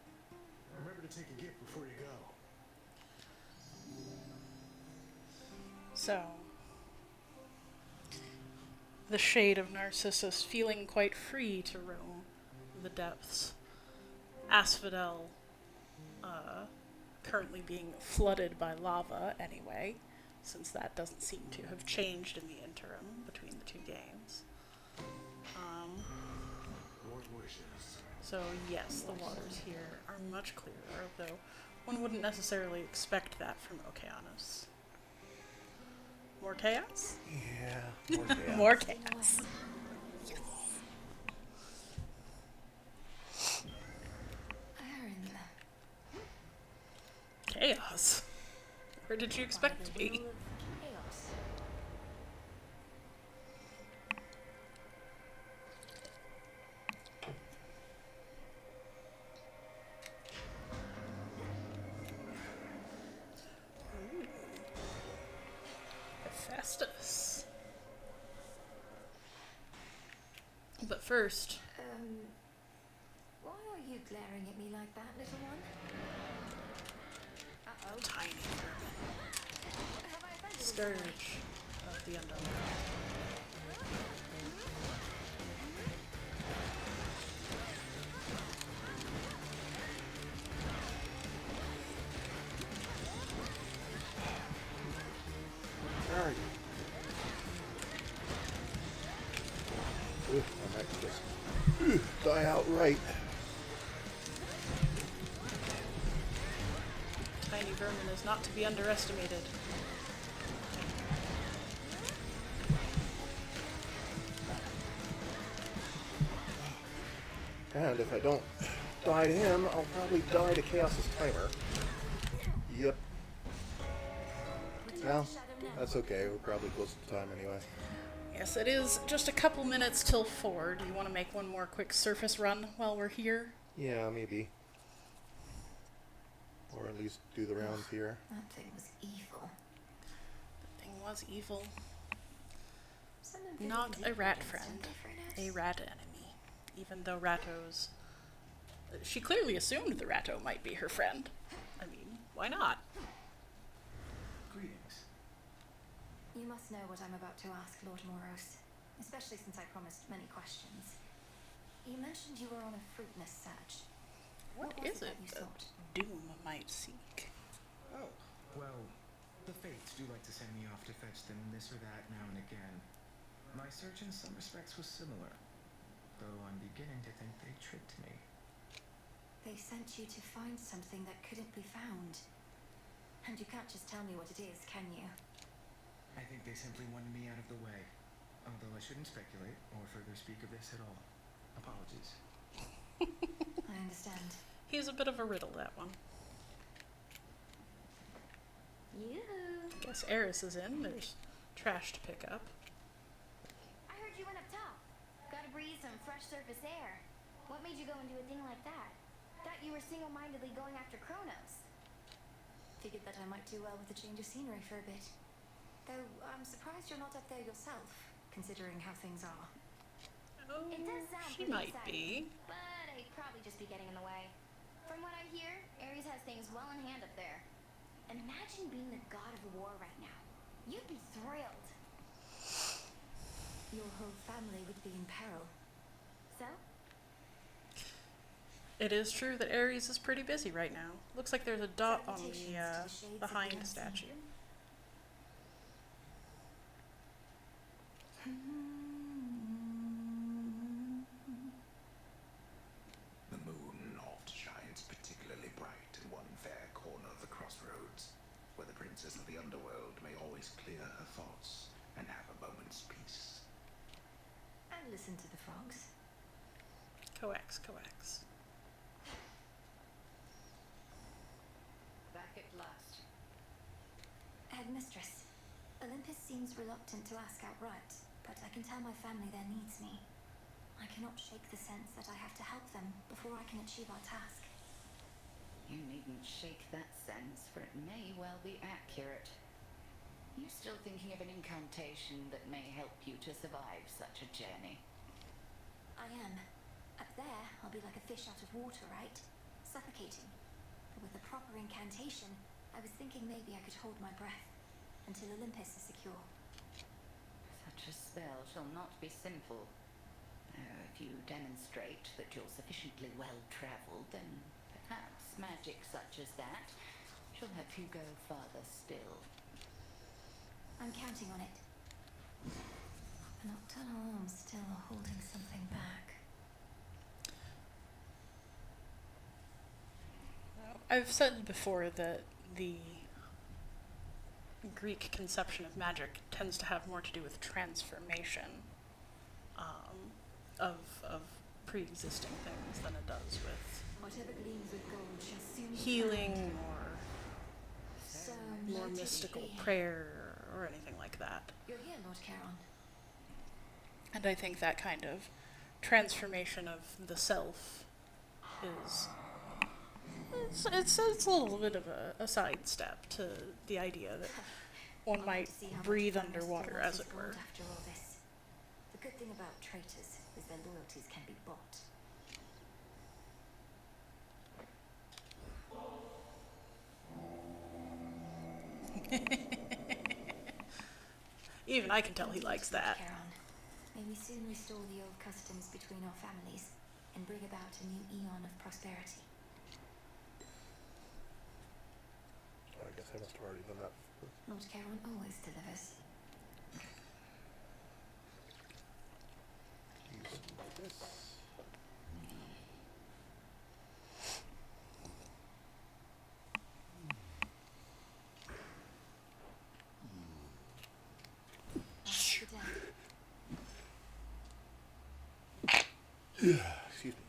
Remember to take a gift before you go. So, the shade of Narcissus feeling quite free to roam the depths. Asphodel currently being flooded by lava anyway, since that doesn't seem to have changed in the interim between the two games. Warm wishes. So yes, the waters here are much clearer, though one wouldn't necessarily expect that from Okeanos. More chaos? Yeah, more chaos. More chaos. Aaron. Chaos? Where did you expect to be? Chaos. Hephaestus. But first, Why are you glaring at me like that, little one? Uh-oh. tiny Have I offended in some way? scourge of the underworld. Where are you? I might just die outright. Tiny vermin is not to be underestimated. And if I don't die to him, I'll probably die to Chaos's timer. Yep. Well, that's okay. We're probably close to time anyway. Yes, it is just a couple minutes till 4. Do you want to make one more quick surface run while we're here? Yeah, maybe. Or at least do the rounds here. That thing was evil. The thing was evil. Someone Not really a rat against friend, him for an a ass. rat enemy. Even though Ratto's... She clearly assumed the Ratto might be her friend. I mean, why not? Greetings. You must know what I'm about to ask, Lord Moros, especially since I promised many questions. You mentioned you were on a fruitless search. What was is it that you that sought? Doom might seek? Oh, well, the Fates do like to send me off to fetch them this or that now and again. My search in some respects was similar, though I'm beginning to think they tricked me. They sent you to find something that couldn't be found. And you can't just tell me what it is, can you? I think they simply wanted me out of the way, although I shouldn't speculate or further speak of this at all. Apologies. I understand. He's a bit of a riddle, that one. Yoo-hoo. Guess Eris is in. There's trash to pick up. I heard you went up top. Gotta breathe some fresh surface air. What made you go and do a thing like that? Thought you were single-mindedly going after Kronos. Figured that I might do well with a change of scenery for a bit. Though I'm surprised you're not up there yourself, considering how things are. Oh, It does sound she pretty might exciting, be. but I'd probably just be getting in the way. From what I hear, Ares has things well in hand up there. Imagine being the god of war right now. You'd be thrilled. Your whole family would be in peril. So? It is true that Ares is pretty busy right now. Looks like there's a dot on Salutations to the the shades of behind the statue. The moon oft shines particularly bright in one fair corner of the crossroads, where the princess of the underworld may always clear her thoughts and have a moment's peace. And listen to the frogs. Coax, coax. Back at last. Headmistress, Olympus seems reluctant to ask outright, but I can tell my family there needs me. I cannot shake the sense that I have to help them before I can achieve our task. You needn't shake that sense, for it may well be accurate. You still thinking of an incantation that may help you to survive such a journey? I am. Up there, I'll be like a fish out of water, right? Suffocating. But with a proper incantation, I was thinking maybe I could hold my breath until Olympus is secure. Such a spell shall not be simple. If you demonstrate that you're sufficiently well-travelled, then perhaps magic such as that shall help you go farther still. I'm counting on it. The nocturnal arm's still holding something back. I've said before that the Greek conception of magic tends to have more to do with transformation of pre-existing things than it does with Whatever gleams with gold shall soon be healing found. So more noted mystical it be. prayer or anything like that. You're here, Lord Charon. And I think that kind of transformation of the self is it's a little bit of a sidestep to the idea that one might See how much breathe Kronos still underwater, wants as his it gold were. After all this. The good thing about traitors is their loyalties can be bought. Even I can tell he likes that. Charon, may we soon restore the old customs between our families and bring about a new eon of prosperity. I guess I must have already done that. Lord Charon always delivers. Use this. After death, Excuse me.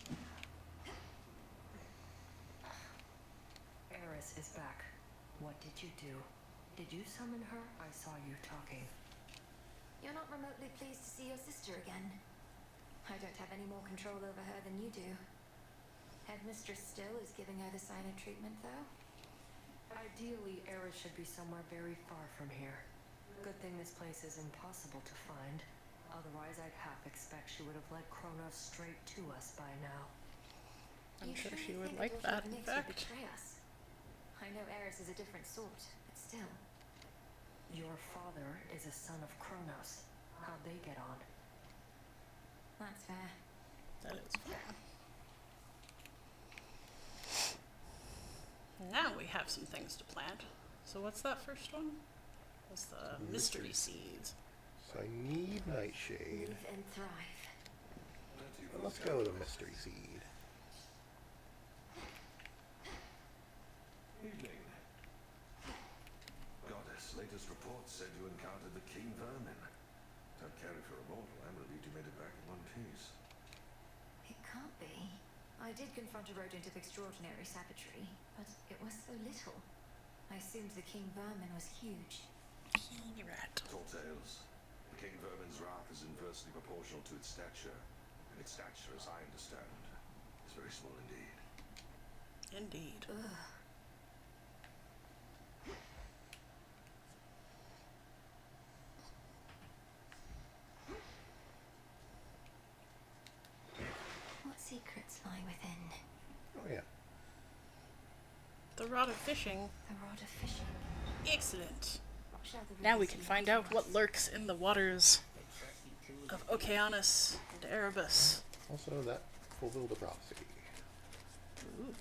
Eris is back. What did you do? Did you summon her? I saw you talking. you're not remotely pleased to see your sister again. I don't have any more control over her than you do. Headmistress Still is giving her the silent treatment, though. Ideally, Eris should be somewhere very far from here. Good thing this place is impossible to find. Otherwise, I'd half expect she would have led Kronos straight to us by now. I'm You sure truly she would think a like daughter that, of in Nyx would fact. betray us? I know Eris is a different sort, but still. Your father is a son of Kronos. How'd they get on? That's fair. That is fair. Now we have some things to plant. So what's that first one? What's the mystery seeds? So I need Nightshade. Live and thrive. And let's go with a mystery seed. Evening. Goddess, latest reports said you encountered the King Vermin. Don't care if you're a mortal. I'm relieved you made it back in one piece. It can't be. I did confront a rodent of extraordinary savagery, but it was so little. I assumed the King Vermin was huge. King rat. Tall tales. The King Vermin's wrath is inversely proportional to its stature. And its stature, as I understand, is very small indeed. Indeed. Ugh. What secrets lie within? Oh yeah. The rod of fishing. The rod of fishing. Excellent. Shall the Now we rivers can be find to out us? what lurks in the waters of Okeanos and Erebus. Also that fulfilled the prophecy. Ooh.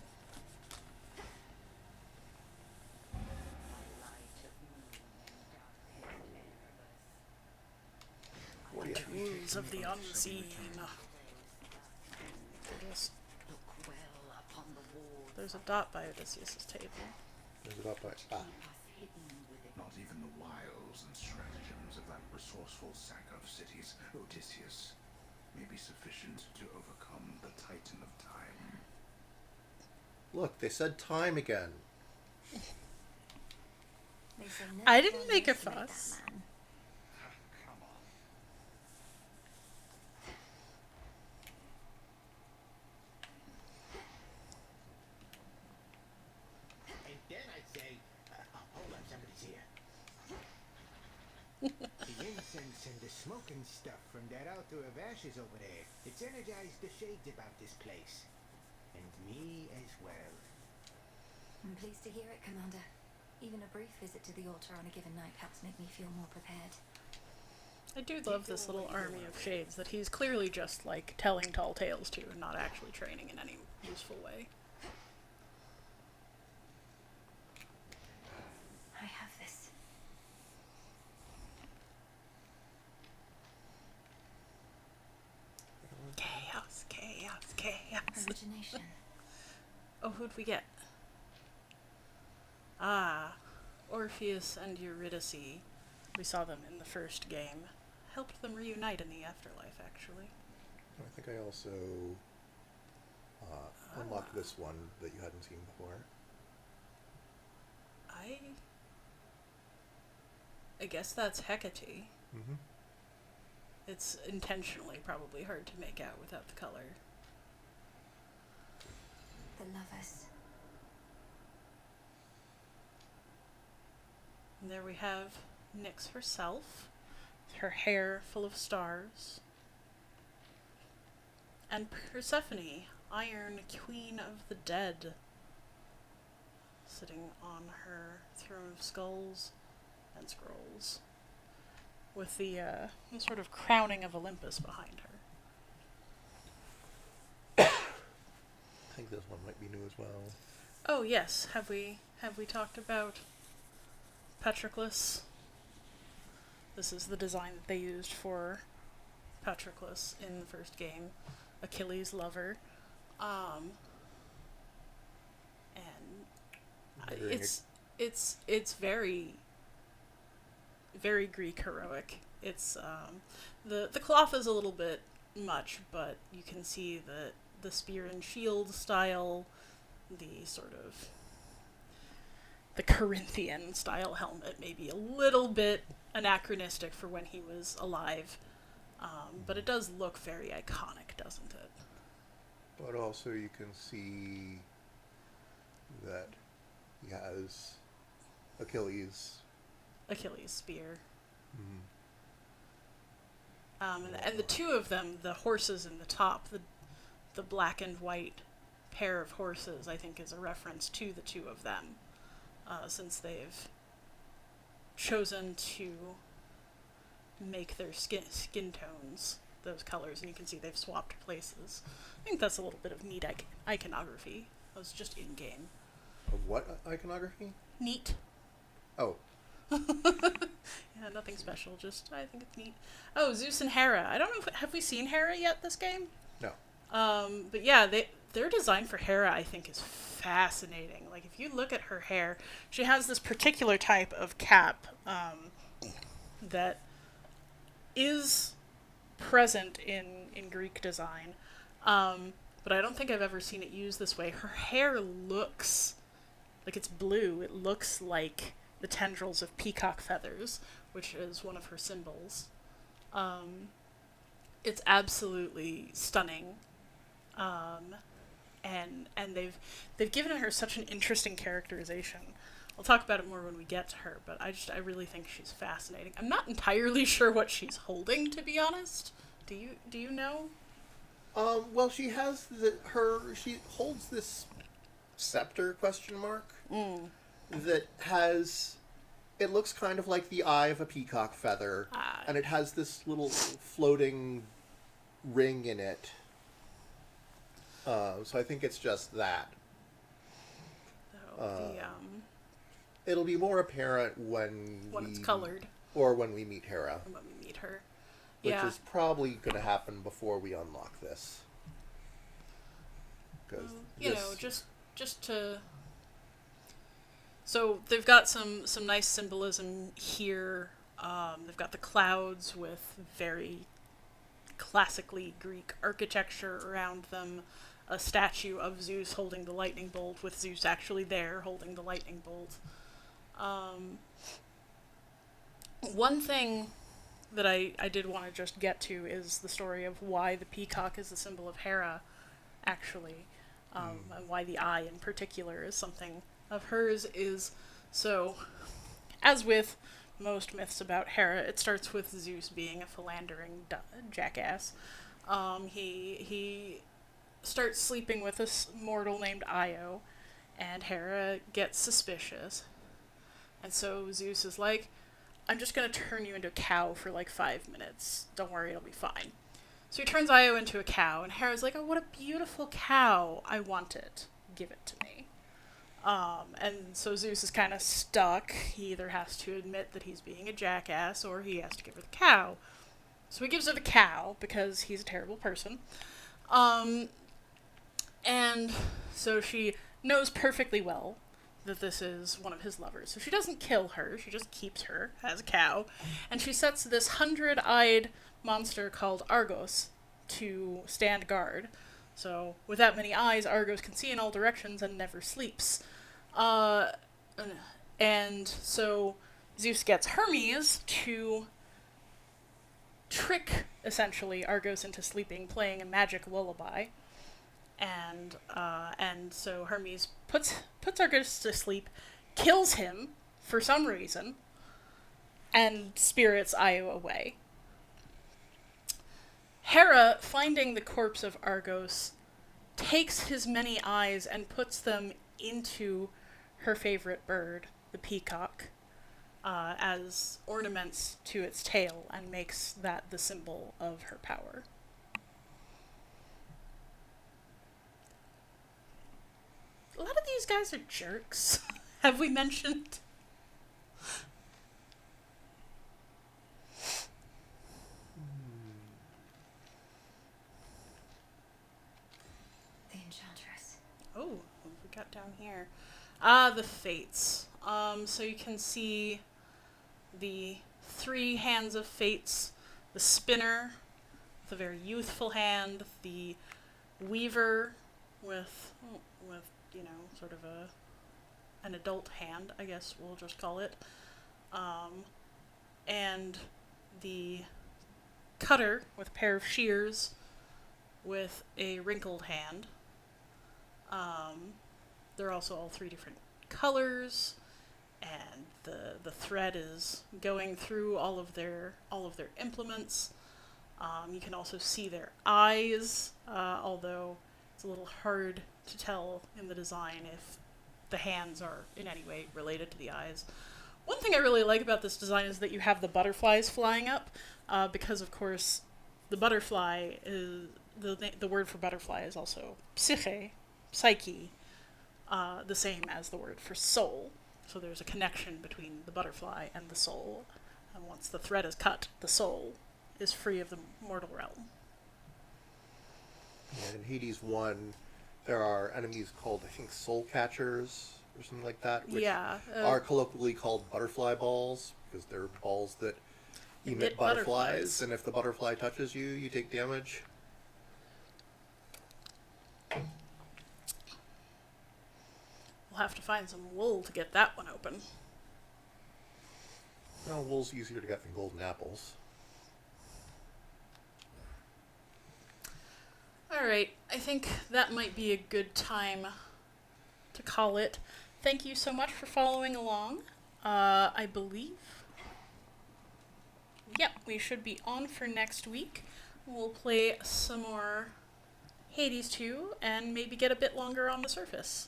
Tools of the unseen. Yes. Look well upon the wall. There's a dot by Odysseus' table. There's it up by Not even the wiles and stratagems of that resourceful sack of cities, Odysseus, may be sufficient to overcome the Titan of Time. Look, they said time again. They say I never didn't tell make a Nyx to that fuss. man. Come on. And then I'd say, hold on, somebody's here. The incense and the smoking stuff from that altar of ashes over there, it's energized the shades about this place. And me as well. I'm pleased to hear it, Commander. Even a brief visit to the altar on a given night helps make me feel more prepared. I do love this little army of shades that he's clearly just like telling tall tales to and not actually training in any useful way. I have this. Chaos, chaos, chaos. Origination. Oh, who'd we get? Ah, Orpheus and Eurydice, we saw them in the first game, helped them reunite in the afterlife, actually. I think I also unlocked this one that you hadn't seen before. I guess that's Hecate. Mm-hmm. It's intentionally probably hard to make out without the color. The lovers. And there we have Nyx herself, her hair full of stars. And Persephone, Iron Queen of the Dead, sitting on her throne of skulls and scrolls, with the sort of crowning of Olympus behind her. I think this one might be new as well. Oh yes, have we talked about Patroclus? This is the design that they used for Patroclus in the first game, Achilles' lover, and it's very Greek heroic. It's the cloth is a little bit much, but you can see that the spear and shield style, the sort of the Corinthian style helmet may be a little bit anachronistic for when he was alive, but it does look very iconic, doesn't it? But also you can see that he has Achilles' spear. Mm-hmm. And the two of them, the horses in the top, the black and white pair of horses, I think is a reference to the two of them, since they've chosen to make their skin tones those colors, and you can see they've swapped places. I think that's a little bit of neat iconography. That was just in-game. Of what iconography? Neat. Oh. Yeah, nothing special, just I think it's neat. Oh, Zeus and Hera. I don't know have we seen Hera yet this game? No. But yeah, their design for Hera I think is fascinating. Like if you look at her hair, she has this particular type of cap that is present in Greek design. But I don't think I've ever seen it used this way. Her hair looks like it's blue. It looks like the tendrils of peacock feathers, which is one of her symbols. It's absolutely stunning. And they've given her such an interesting characterization. I'll talk about it more when we get to her, but I really think she's fascinating. I'm not entirely sure what she's holding, to be honest. Do you know? Well, she has she holds this scepter ? That has, it looks kind of like the eye of a peacock feather, and it has this little floating ring in it. So I think it's just that. It'll be more apparent when it's colored, or when we meet Hera. When we meet her, which is probably going to happen before we unlock this. Because just to. So they've got some nice symbolism here. They've got the clouds with very classically Greek architecture around them. A statue of Zeus holding the lightning bolt, with Zeus actually there holding the lightning bolt. One thing that I did want to just get to is the story of why the peacock is the symbol of Hera, actually, and why the eye in particular is something of hers. Is so, as with most myths about Hera, it starts with Zeus being a philandering jackass. He starts sleeping with a mortal named Io, and Hera gets suspicious. And so Zeus is like, I'm just going to turn you into a cow for like 5 minutes. Don't worry, it'll be fine. So he turns Io into a cow, and Hera's like, oh, what a beautiful cow. I want it. Give it to me. And so Zeus is kind of stuck. He either has to admit that he's being a jackass, or he has to give her the cow. So he gives her the cow, because he's a terrible person. And so she knows perfectly well that this is one of his lovers. So she doesn't kill her, she just keeps her as a cow. And she sets this 100-eyed monster called Argos to stand guard. So with that many eyes, Argos can see in all directions and never sleeps. And so Zeus gets Hermes to trick, essentially, Argos into sleeping, playing a magic lullaby. And so Hermes puts Argos to sleep, kills him for some reason, and spirits Io away. Hera, finding the corpse of Argos, takes his many eyes and puts them into her favorite bird, the peacock, as ornaments to its tail, and makes that the symbol of her power. A lot of these guys are jerks. Have we mentioned? The Enchantress. Oh, what have we got down here? Ah, the Fates. So you can see the 3 hands of Fates. The Spinner, with a very youthful hand. The Weaver, with sort of an adult hand, I guess we'll just call it. And the Cutter, with a pair of shears, with a wrinkled hand. They're also all 3 different colors, and the thread is going through all of their implements. You can also see their eyes, although it's a little hard to tell in the design if the hands are in any way related to the eyes. One thing I really like about this design is that you have the butterflies flying up, because of course the butterfly is the word for butterfly is also psyche, the same as the word for soul. So there's a connection between the butterfly and the soul, and once the thread is cut, the soul is free of the mortal realm. And in Hades 1, there are enemies called, I think, soul catchers or something like that, which are colloquially called butterfly balls, because they're balls that emit butterflies, and if the butterfly touches you, you take damage. We'll have to find some wool to get that one open. Well, wool's easier to get than golden apples. Alright, I think that might be a good time to call it. Thank you so much for following along. I believe... Yep, we should be on for next week. We'll play some more Hades 2 and maybe get a bit longer on the surface.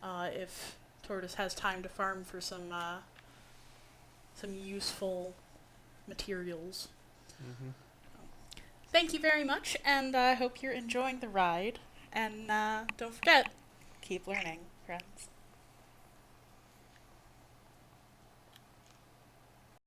If Tortoise has time to farm for some useful materials. Mm-hmm. Thank you very much, and I hope you're enjoying the ride. And don't forget, keep learning, friends.